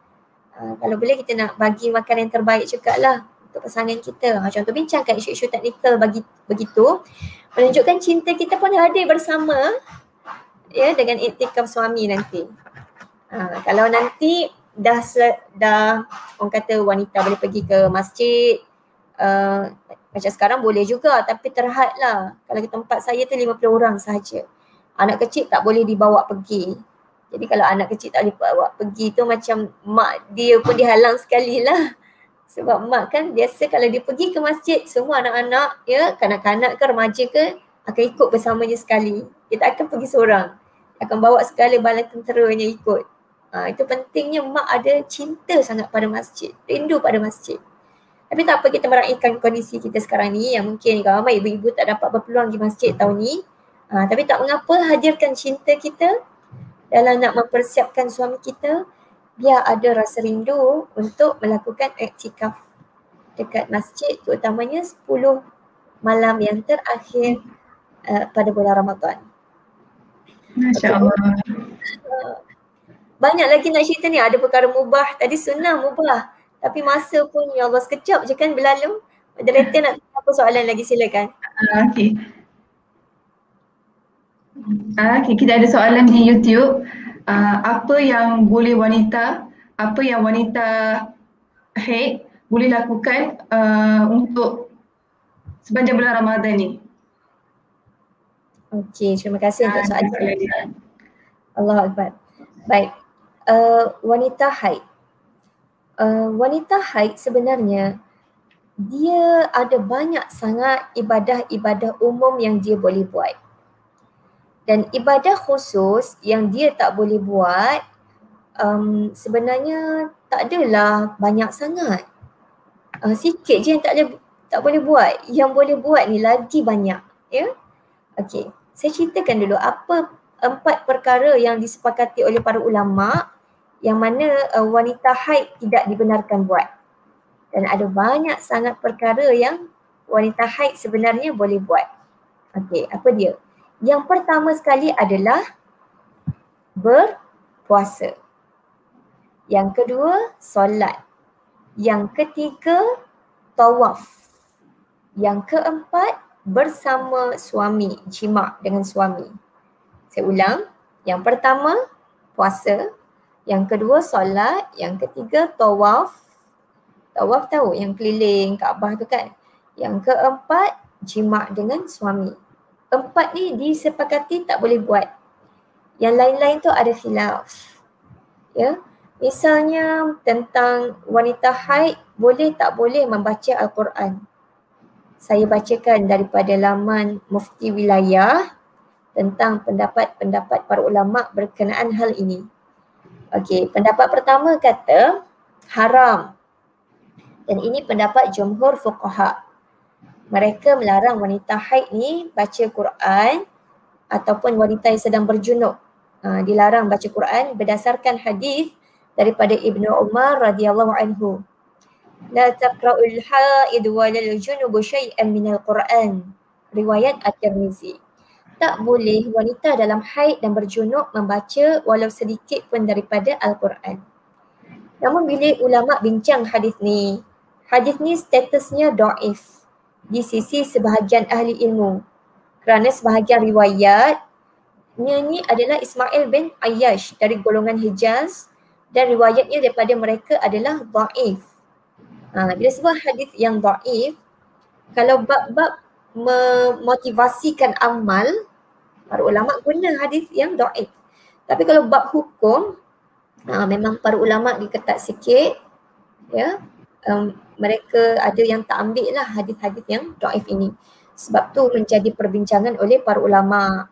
Kalau boleh kita nak bagi makan yang terbaik jugalah untuk pasangan kita. Contoh bincangkan isu-isu teknikal begitu. Menunjukkan cinta kita pun hadir bersama ya dengan iktikaf suami nanti. Kalau nanti dah orang kata wanita boleh pergi ke masjid, macam sekarang boleh juga tapi terhad lah. Kalau di tempat saya tu 50 orang sahaja. Anak kecil tak boleh dibawa pergi. Jadi kalau anak kecil tak boleh bawa pergi tu macam mak dia pun dihalang sekali lah. Sebab mak kan biasa kalau dia pergi ke masjid, semua anak-anak ya, kanak-kanak ke remaja ke akan ikut bersamanya sekali. Dia tak akan pergi seorang. Akan bawa segala bala tenteranya ikut. Itu pentingnya mak ada cinta sangat pada masjid, rindu pada masjid. Tapi tak apa, kita meraihkan kondisi kita sekarang ni yang mungkin ramai ibu-ibu tak dapat berpeluang di masjid tahun ni. Tapi tak mengapa, hadirkan cinta kita dalam nak mempersiapkan suami kita biar ada rasa rindu untuk melakukan iktikaf dekat masjid, terutamanya 10 malam yang terakhir pada bulan Ramadan. Masya Allah. Banyak lagi nak cerita ni, ada perkara mubah, tadi sunnah mubah. Tapi masa pun ya Allah sekejap je kan berlalu. Moderator nak tanya apa soalan lagi, silakan. Okey. Okey, kita ada soalan di YouTube. Apa yang wanita haid boleh lakukan untuk sepanjang bulan Ramadan ni? Okey, terima kasih untuk soalan. Allahu Akbar. Baik. Wanita haid. Wanita haid sebenarnya dia ada banyak sangat ibadah-ibadah umum yang dia boleh buat. Dan ibadah khusus yang dia tak boleh buat sebenarnya tak adalah banyak sangat. Sikit je yang tak boleh buat. Yang boleh buat ni lagi banyak. Ya? Okey, saya ceritakan dulu apa 4 perkara yang disepakati oleh para ulama yang mana wanita haid tidak dibenarkan buat. Dan ada banyak sangat perkara yang wanita haid sebenarnya boleh buat. Okey, apa dia? Yang pertama sekali adalah berpuasa. Yang kedua, solat. Yang ketiga, tawaf. Yang keempat, bersama suami, jima' dengan suami. Saya ulang, yang pertama, puasa. Yang kedua, solat. Yang ketiga, tawaf. Tawaf tahu yang keliling Kaabah tu kan. Yang keempat, jima' dengan suami. 4 ni disepakati tak boleh buat. Yang lain-lain tu ada khilaf. Ya. Misalnya tentang wanita haid boleh tak boleh membaca Al-Quran. Saya bacakan daripada laman Mufti Wilayah tentang pendapat-pendapat para ulama berkenaan hal ini. Okey, pendapat pertama kata haram. Dan ini pendapat jumhur fuqaha. Mereka melarang wanita haid ni baca Quran ataupun wanita yang sedang berjunub. Dilarang baca Quran berdasarkan hadis daripada Ibnu Umar radhiyallahu anhu. La taqra'ul haid walal junub syai'an minal Quran. Riwayat At-Tirmizi. Tak boleh wanita dalam haid dan berjunub membaca walau sedikit pun daripada Al-Quran. Namun bila ulama bincang hadis ni statusnya dhaif di sisi sebahagian ahli ilmu. Kerana sebahagian riwayatnya ni adalah Ismail bin Ayyash dari golongan Hijaz dan riwayatnya daripada mereka adalah dhaif. Bila sebut hadis yang dhaif, kalau bab-bab memotivasikan amal, para ulama guna hadis yang dhaif. Tapi kalau bab hukum, memang para ulama diketat sikit, ya. Mereka ada yang tak ambil lah hadis-hadis yang dhaif ini. Sebab tu menjadi perbincangan oleh para ulama.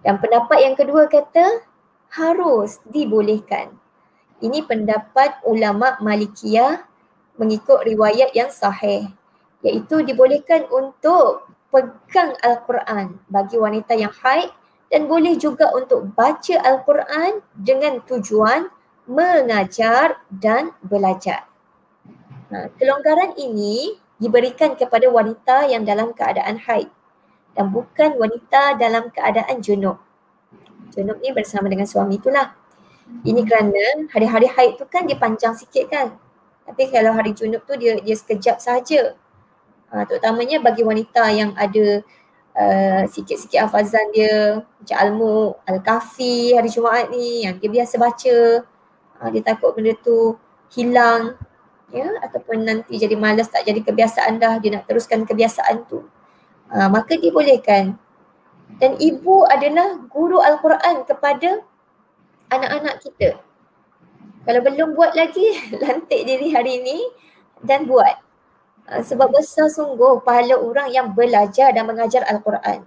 Dan pendapat yang kedua kata harus dibolehkan. Ini pendapat ulama Malikiyah mengikut riwayat yang sahih, iaitu dibolehkan untuk pegang Al-Quran bagi wanita yang haid dan boleh juga untuk baca Al-Quran dengan tujuan mengajar dan belajar. Kelonggaran ini diberikan kepada wanita yang dalam keadaan haid dan bukan wanita dalam keadaan junub. Junub ni bersama dengan suami itulah. Ini kerana hari-hari haid tu kan dia panjang sikit kan. Tapi kalau hari junub tu dia sekejap sahaja. Terutamanya bagi wanita yang ada sikit-sikit hafazan dia macam Al-Mulk, Al-Kahfi hari Jumaat ni yang dia biasa baca. Dia takut benda tu hilang, ya, ataupun nanti jadi malas, tak jadi kebiasaan dah, dia nak teruskan kebiasaan tu. Maka dibolehkan. Dan ibu adalah guru Al-Quran kepada anak-anak kita. Kalau belum buat lagi, lantik diri hari ini dan buat. Sebab besar sungguh pahala orang yang belajar dan mengajar Al-Quran.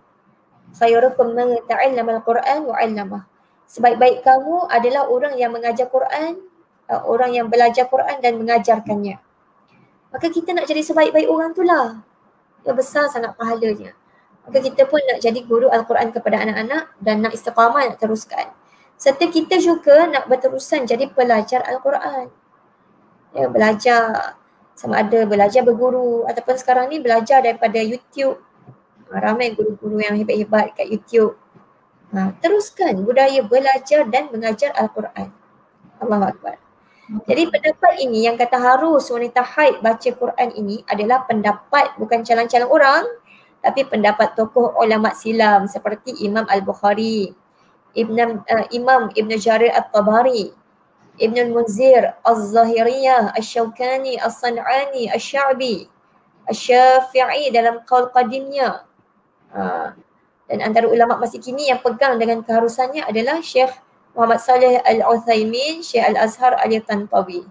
Khairukum man ta'allama Al-Quran wa 'allamah. Sebaik-baik kamu adalah orang yang mengajar Quran, orang yang belajar Quran dan mengajarkannya. Maka kita nak jadi sebaik-baik orang tu lah. Yang besar sangat pahalanya. Maka kita pun nak jadi guru Al-Quran kepada anak-anak dan nak istiqamah, nak teruskan. Serta kita juga nak berterusan jadi pelajar Al-Quran. Ya, belajar, sama ada belajar berguru ataupun sekarang ni belajar daripada YouTube. Ramai guru-guru yang hebat-hebat kat YouTube. Teruskan budaya belajar dan mengajar Al-Quran. Allahu Akbar. Jadi pendapat ini yang kata harus wanita haid baca Quran ini adalah pendapat bukan calon-calon orang, tapi pendapat tokoh ulama silam seperti Imam Al-Bukhari, Imam Ibn Jarir At-Tabari, Ibn Al-Munzir, Az-Zahiriyah, Al-Shawkani, Al-San'ani, Al-Sya'bi, Al-Syafi'i dalam qaul qadimnya. Dan antara ulama masa kini yang pegang dengan keharusannya adalah Syekh Muhammad Saleh Al-Uthaymin, Syekh Al-Azhar Al-Tantawi.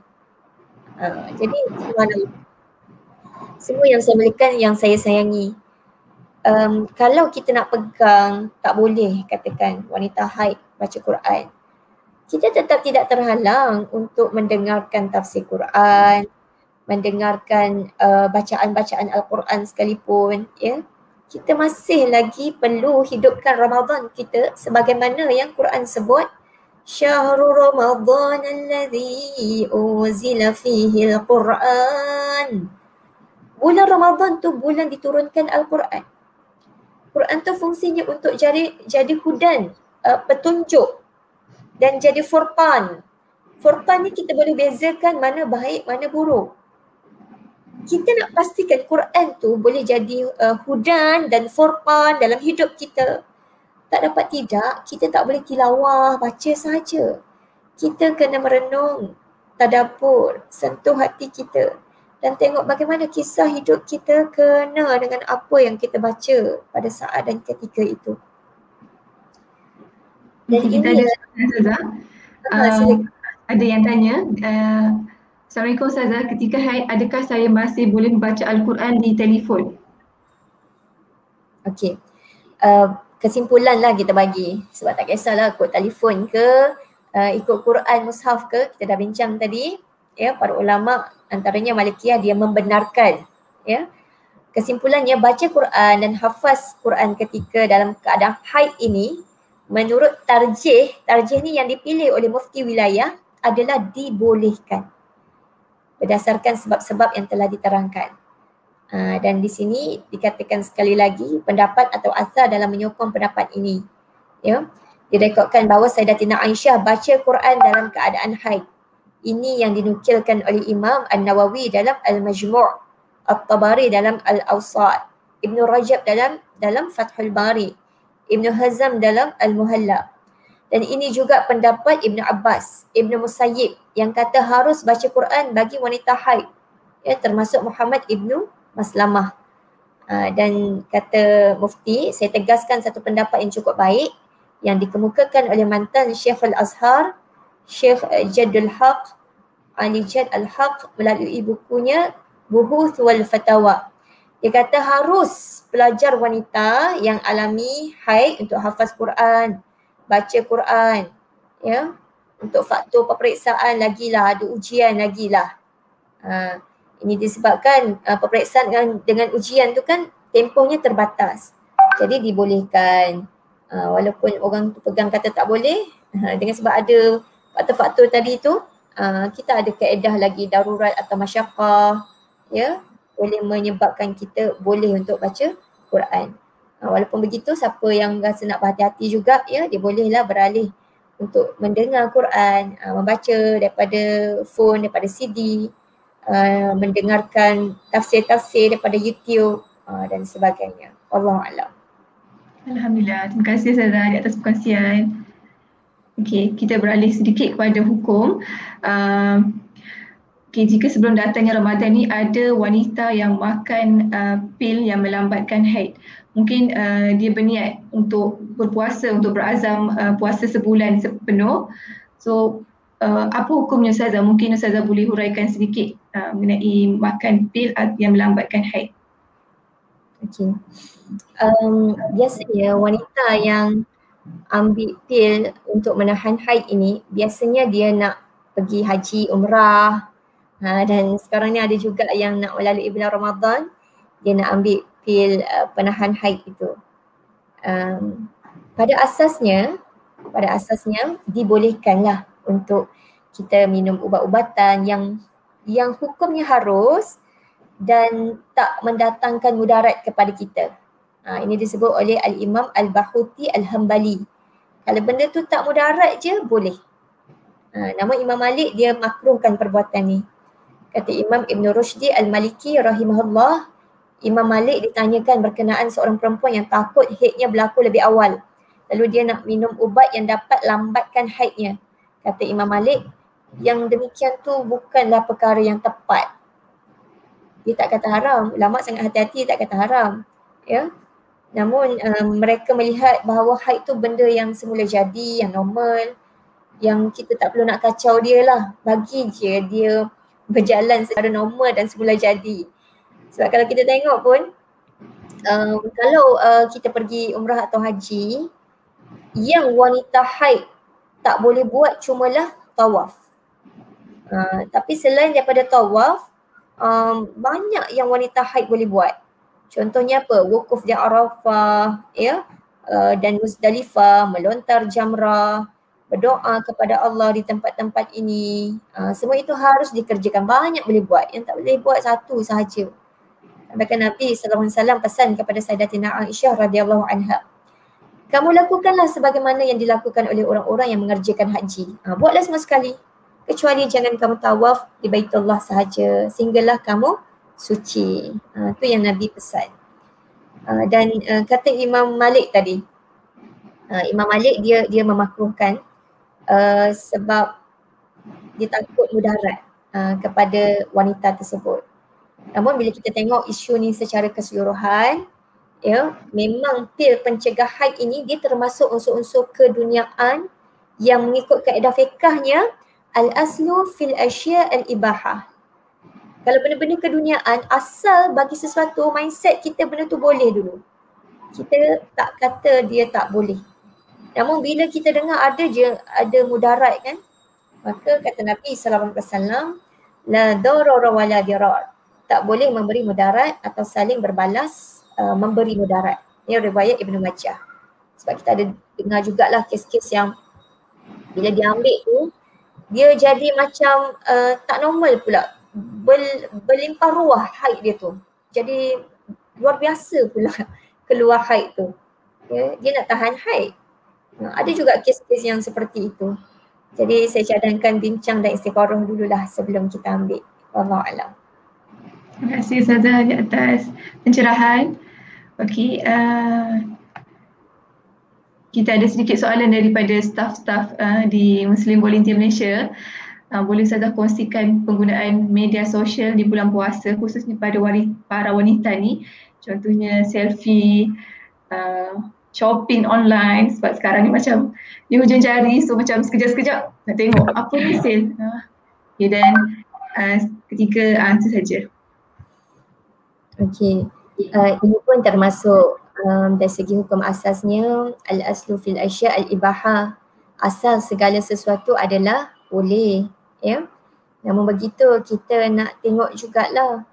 Jadi semua yang saya milikan yang saya sayangi. Kalau kita nak pegang, tak boleh katakan wanita haid baca Quran. Kita tetap tidak terhalang untuk mendengarkan tafsir Quran, mendengarkan bacaan-bacaan Al-Quran sekalipun, ya. Kita masih lagi perlu hidupkan Ramadan kita sebagaimana yang Quran sebut, Syahrul Ramadan alladhi unzila fihi al-Quran. Bulan Ramadan tu bulan diturunkan Al-Quran. Quran tu fungsinya untuk jadi hudan, petunjuk dan jadi furqan. Furqan ni kita boleh bezakan mana baik, mana buruk. Kita nak pastikan Quran tu boleh jadi hudan dan furqan dalam hidup kita. Tak dapat tidak, kita tak boleh tilawah, baca saja. Kita kena merenung, tadabbur, sentuh hati kita dan tengok bagaimana kisah hidup kita kena dengan apa yang kita baca pada saat dan ketika itu. Dan kita ini ada yang tanya, Assalamualaikum Ustazah, ketika haid adakah saya masih boleh membaca Al-Quran di telefon? Okey, kesimpulan lah kita bagi sebab tak kisahlah ikut telefon ke, ikut Quran mushaf ke, kita dah bincang tadi, ya, para ulama antaranya Malikiyah dia membenarkan, ya. Kesimpulannya baca Quran dan hafaz Quran ketika dalam keadaan haid ini menurut tarjih ni yang dipilih oleh mufti wilayah adalah dibolehkan berdasarkan sebab-sebab yang telah diterangkan. Dan di sini dikatakan sekali lagi pendapat atau asar dalam menyokong pendapat ini. Ya, direkodkan bahawa Sayyidatina Aisyah baca Quran dalam keadaan haid. Ini yang dinukilkan oleh Imam An-Nawawi dalam Al-Majmu', At-Tabari dalam Al-Awsat, Ibn Rajab dalam Fathul Bari, Ibn Hazm dalam Al-Muhalla. Dan ini juga pendapat Ibn Abbas, Ibn Musayyib yang kata harus baca Quran bagi wanita haid, ya, termasuk Muhammad Ibn Maslamah. Dan kata mufti, saya tegaskan satu pendapat yang cukup baik yang dikemukakan oleh mantan Syekh Al-Azhar, Syekh Jadul Haq, Ali Jad Al-Haq melalui bukunya Buhuth wal Fatawa. Dia kata harus pelajar wanita yang alami haid untuk hafaz Quran, baca Quran, Ya, untuk faktor peperiksaan lagilah, ada ujian lagilah. Ini disebabkan peperiksaan dengan ujian tu kan tempohnya terbatas. Jadi dibolehkan walaupun orang tu pegang kata tak boleh, dengan sebab ada faktor-faktor tadi tu, kita ada kaedah lagi darurat atau masyaqqah, ya, boleh menyebabkan kita boleh untuk baca Quran. Walaupun begitu, siapa yang rasa nak berhati-hati juga, ya, dia bolehlah beralih untuk mendengar Quran, membaca daripada phone, daripada CD, mendengarkan tafsir-tafsir daripada YouTube dan sebagainya. Wallahualam. Alhamdulillah. Terima kasih Ustazah di atas perkongsian. Okey, kita beralih sedikit kepada hukum. Okay, jika sebelum datangnya Ramadan ni ada wanita yang makan pil yang melambatkan haid, mungkin dia berniat untuk berpuasa, untuk berazam puasa sebulan penuh. So apa hukumnya Ustazah? Mungkin Ustazah boleh huraikan sedikit mengenai makan pil yang melambatkan haid. Okey. Biasanya wanita yang ambil pil untuk menahan haid ini, biasanya dia nak pergi haji, umrah, dan sekarang ni ada juga yang nak melalui bulan Ramadan, dia nak ambil pil penahan haid itu. Pada asasnya dibolehkanlah untuk kita minum ubat-ubatan yang hukumnya harus dan tak mendatangkan mudarat kepada kita. Ini disebut oleh Al-Imam Al-Bahuti Al-Hambali. Kalau benda tu tak mudarat je, boleh. Namun Imam Malik dia makruhkan perbuatan ni. Kata Imam Ibn Rushdi Al-Maliki rahimahullah, Imam Malik ditanyakan berkenaan seorang perempuan yang takut haidnya berlaku lebih awal. Lalu dia nak minum ubat yang dapat lambatkan haidnya. Kata Imam Malik, yang demikian tu bukanlah perkara yang tepat. Dia tak kata haram. Ulama sangat hati-hati tak kata haram. Ya. Namun mereka melihat bahawa haid tu benda yang semula jadi, yang normal, yang kita tak perlu nak kacau dia lah. Bagi je dia berjalan secara normal dan semula jadi. Sebab kalau kita tengok pun, kalau kita pergi umrah atau haji, yang wanita haid tak boleh buat cumalah tawaf. Tapi selain daripada tawaf, banyak yang wanita haid boleh buat. Contohnya apa? Wukuf di Arafah, ya, dan Muzdalifah, melontar jamrah, berdoa kepada Allah di tempat-tempat ini. Semua itu harus dikerjakan. Banyak boleh buat. Yang tak boleh buat satu sahaja. Bahkan Nabi SAW pesan kepada Sayyidatina Aisyah radhiyallahu anha, kamu lakukanlah sebagaimana yang dilakukan oleh orang-orang yang mengerjakan haji. Buatlah semua sekali. Kecuali jangan kamu tawaf di Baitullah sahaja sehinggalah kamu suci. Itu yang Nabi pesan. Dan kata Imam Malik tadi, Imam Malik dia memakruhkan sebab dia takut mudarat kepada wanita tersebut. Namun bila kita tengok isu ni secara keseluruhan, ya, memang pil pencegah haid ini dia termasuk unsur-unsur keduniaan yang mengikut kaedah fiqahnya al-aslu fil asya' al-ibahah. Kalau benda-benda keduniaan, asal bagi sesuatu mindset kita benda tu boleh dulu. Kita tak kata dia tak boleh. Namun bila kita dengar ada mudarat kan, maka kata Nabi SAW, la darara wa la dirar. Tak boleh memberi mudarat atau saling berbalas memberi mudarat. Ini riwayat Ibn Majah. Sebab kita ada dengar jugalah kes-kes yang bila diambil tu, dia jadi macam tak normal pula. Berlimpah ruah haid dia tu. Jadi luar biasa pula keluar haid tu. Ya, dia nak tahan haid. Ada juga kes-kes yang seperti itu. Jadi saya cadangkan bincang dan istikharah dululah sebelum kita ambil. Wallahualam. Terima kasih Ustazah di atas pencerahan. Okey, kita ada sedikit soalan daripada staf-staf di Muslim Volunteer Malaysia. Boleh Ustazah kongsikan penggunaan media sosial di bulan puasa khususnya pada para wanita ni, contohnya selfie, shopping online, sebab sekarang ni macam di hujung jari, so macam sekejap-sekejap nak tengok apa ni sale. Okay, dan ketiga itu saja. Okey, ini pun termasuk dari segi hukum asasnya al-aslu fil asya' al-ibahah. asal segala sesuatu adalah boleh, ya. Namun begitu kita nak tengok jugalah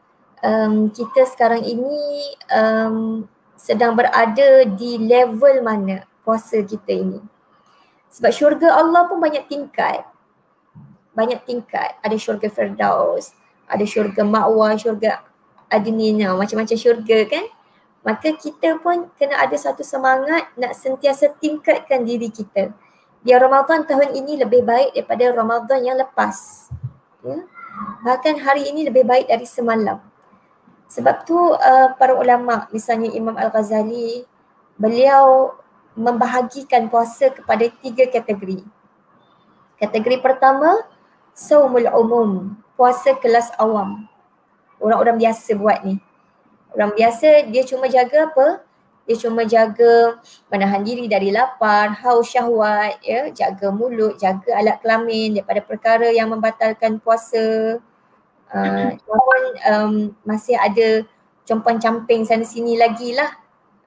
kita sekarang ini sedang berada di level mana puasa kita ini. Sebab syurga Allah pun banyak tingkat. Banyak tingkat. Ada syurga Firdaus, ada syurga Ma'wa, syurga Adnina, macam-macam syurga kan. Maka kita pun kena ada satu semangat nak sentiasa tingkatkan diri kita. Biar Ramadan tahun ini lebih baik daripada Ramadan yang lepas. Ya? Bahkan hari ini lebih baik dari semalam. Sebab tu para ulama, misalnya Imam Al-Ghazali, beliau membahagikan puasa kepada 3 kategori. Kategori pertama, saumul umum, puasa kelas awam. Orang-orang biasa buat ni. Orang biasa dia cuma jaga apa? Dia cuma jaga menahan diri dari lapar, haus syahwat, ya, jaga mulut, jaga alat kelamin daripada perkara yang membatalkan puasa. Namun masih ada compang-camping sana sini lagi lah.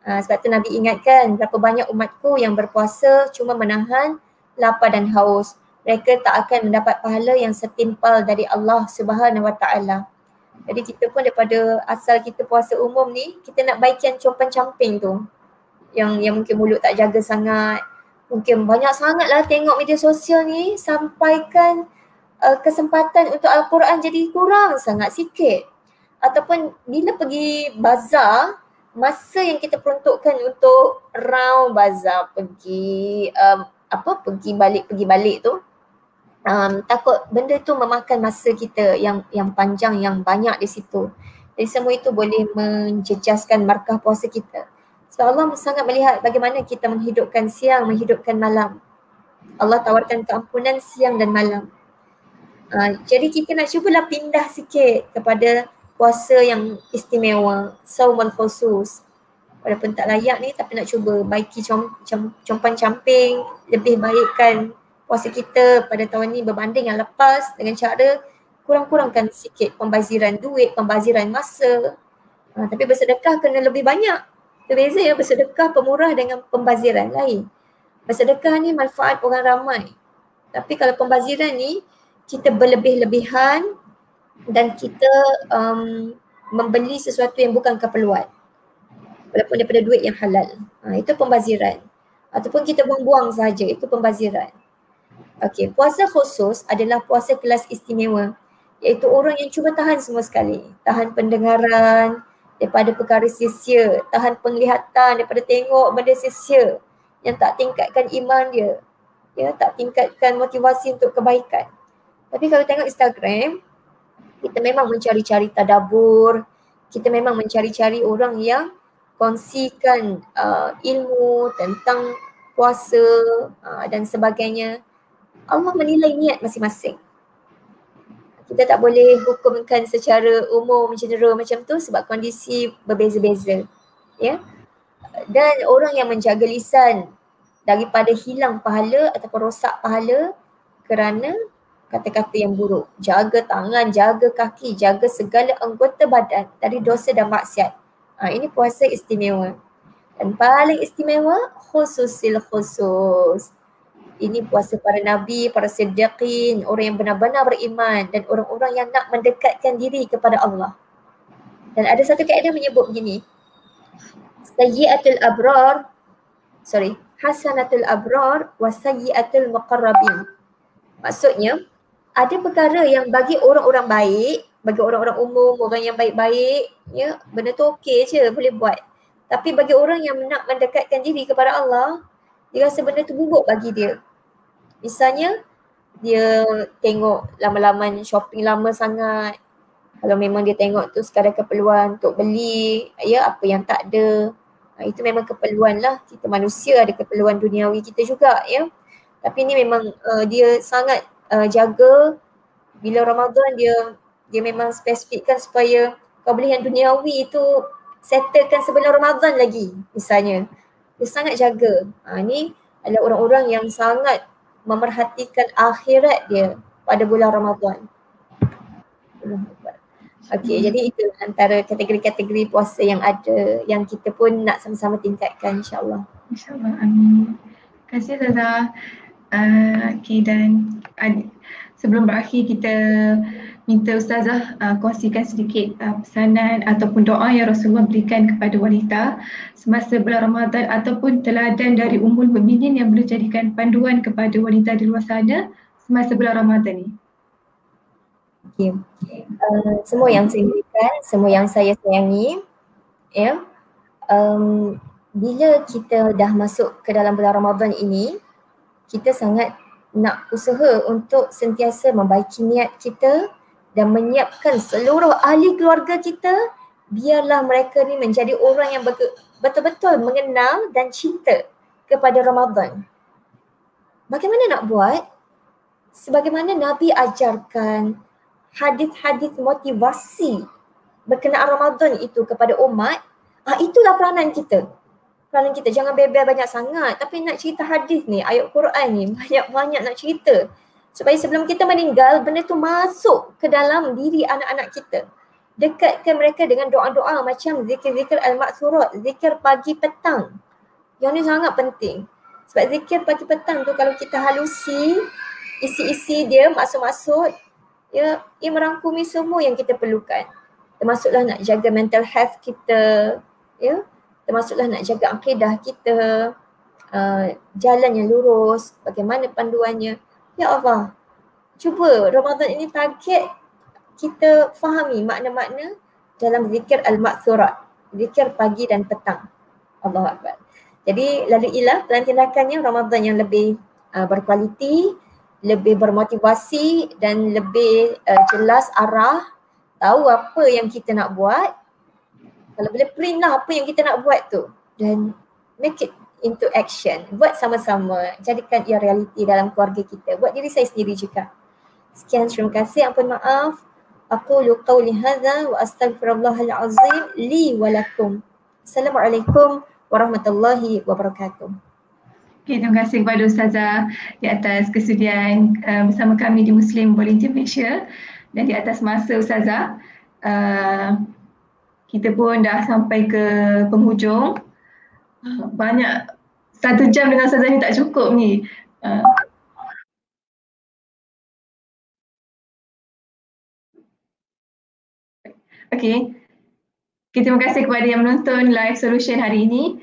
Sebab tu Nabi ingatkan berapa banyak umatku yang berpuasa cuma menahan lapar dan haus. Mereka tak akan mendapat pahala yang setimpal dari Allah Subhanahu Wa Taala. Jadi kita pun daripada asal kita puasa umum ni, kita nak baik yang compang-camping tu. Yang mungkin mulut tak jaga sangat. Mungkin banyak sangat lah tengok media sosial ni sampaikan kesempatan untuk Al-Quran jadi kurang sangat, sikit. Ataupun bila pergi bazar, masa yang kita peruntukkan untuk round bazar, pergi pergi balik tu, takut benda tu memakan masa kita yang panjang, yang banyak di situ. Jadi semua itu boleh menjejaskan markah puasa kita. Sebab Allah sangat melihat bagaimana kita menghidupkan siang, menghidupkan malam. Allah tawarkan keampunan siang dan malam. Jadi kita nak cubalah pindah sikit kepada puasa yang istimewa, saumul khusus. Walaupun tak layak ni, tapi nak cuba baiki compang-camping, lebih baikkan puasa kita pada tahun ni berbanding yang lepas dengan cara kurang-kurangkan sikit pembaziran duit, pembaziran masa. Tapi bersedekah kena lebih banyak. Berbeza ya, bersedekah pemurah dengan pembaziran lain. Bersedekah ni manfaat orang ramai. Tapi kalau pembaziran ni, kita berlebih-lebihan dan kita membeli sesuatu yang bukan keperluan. Walaupun daripada duit yang halal. Itu pembaziran. Ataupun kita buang-buang sahaja, itu pembaziran. Okey, puasa khusus adalah puasa kelas istimewa. Iaitu orang yang cuba tahan semua sekali. Tahan pendengaran daripada perkara sia-sia. Tahan penglihatan daripada tengok benda sia-sia. Yang tak tingkatkan iman dia. Ya, tak tingkatkan motivasi untuk kebaikan. Tapi kalau tengok Instagram, kita memang mencari-cari tadabbur. Kita memang mencari-cari orang yang kongsikan ilmu tentang puasa dan sebagainya. Allah menilai niat masing-masing. Kita tak boleh hukumkan secara umum general macam tu sebab kondisi berbeza-beza. Ya. Dan orang yang menjaga lisan daripada hilang pahala ataupun rosak pahala kerana kata-kata yang buruk. Jaga tangan, jaga kaki, jaga segala anggota badan dari dosa dan maksiat. Ini puasa istimewa. Dan paling istimewa, khususil khusus. Ini puasa para nabi, para siddiqin, orang yang benar-benar beriman dan orang-orang yang nak mendekatkan diri kepada Allah. Dan ada satu kaedah menyebut begini. Hasanatul abrar wa sayyiatul muqarrabin. Maksudnya, ada perkara yang bagi orang-orang baik, bagi orang-orang umum, orang yang baik-baik, ya, benda tu okey je, boleh buat. Tapi bagi orang yang nak mendekatkan diri kepada Allah, dia rasa benda tu buruk bagi dia. Misalnya, dia tengok laman-laman shopping lama sangat. Kalau memang dia tengok tu sekadar keperluan untuk beli, ya, apa yang tak ada. Itu memang keperluan lah. Kita manusia ada keperluan duniawi kita juga, ya. Tapi ni memang dia sangat jaga bila Ramadan dia memang spesifikkan supaya kebelian duniawi itu settlekan sebelum Ramadan lagi misalnya. Dia sangat jaga. Ni adalah orang-orang yang sangat memerhatikan akhirat dia pada bulan Ramadan. Okey, jadi itu antara kategori-kategori puasa yang ada yang kita pun nak sama-sama tingkatkan insya-Allah. InsyaAllah, amin. Terima kasih Ustazah. Okay, dan sebelum berakhir kita minta Ustazah kongsikan sedikit pesanan ataupun doa yang Rasulullah berikan kepada wanita semasa bulan Ramadan ataupun teladan dari Ummul Mukminin yang boleh jadikan panduan kepada wanita di luar sana semasa bulan Ramadan ni. Okay. Semua yang saya berikan, semua yang saya sayangi, ya. Bila kita dah masuk ke dalam bulan Ramadan ini, kita sangat nak usaha untuk sentiasa membaiki niat kita dan menyiapkan seluruh ahli keluarga kita, biarlah mereka ni menjadi orang yang betul-betul mengenal dan cinta kepada Ramadan. Bagaimana nak buat? Sebagaimana Nabi ajarkan hadis-hadis motivasi berkenaan Ramadan itu kepada umat, itulah peranan kita. Peranan kita jangan bebel banyak sangat, tapi nak cerita hadis ni, ayat Quran ni banyak-banyak nak cerita. Supaya sebelum kita meninggal, benda tu masuk ke dalam diri anak-anak kita. Dekatkan mereka dengan doa-doa macam zikir-zikir al-maksurat, zikir pagi petang. Yang ni sangat penting. Sebab zikir pagi petang tu kalau kita halusi, isi-isi dia maksud-maksud, ya, ia merangkumi semua yang kita perlukan. Termasuklah nak jaga mental health kita, ya. Termasuklah nak jaga akidah kita, jalan yang lurus, bagaimana panduannya. Ya Allah, cuba Ramadan ini target kita fahami makna-makna dalam zikir al-maksurat, zikir pagi dan petang. Allahu Akbar. Jadi laluilah pelan tindakannya Ramadan yang lebih berkualiti, lebih bermotivasi dan lebih jelas arah, tahu apa yang kita nak buat. Kalau boleh print lah apa yang kita nak buat tu dan make it into action. Buat sama-sama, jadikan ia realiti dalam keluarga kita. Buat diri saya sendiri juga. Sekian, terima kasih, ampun maaf. Aqulu qawli hadza wa astaghfirullahal azim li wa lakum. Assalamualaikum warahmatullahi wabarakatuh. Okay, terima kasih kepada Ustazah di atas kesediaan bersama kami di Muslim Volunteer Malaysia dan di atas masa Ustazah. Kita pun dah sampai ke penghujung. Banyak 1 jam dengan Ustazah ni tak cukup ni. Okay. Terima kasih kepada yang menonton live solution hari ini.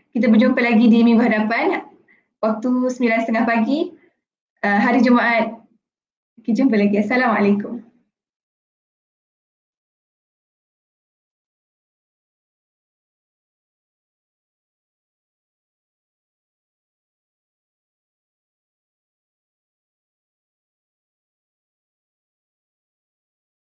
Kita berjumpa lagi di minggu hadapan waktu 9.30 pagi hari Jumaat. Kita jumpa lagi. Assalamualaikum.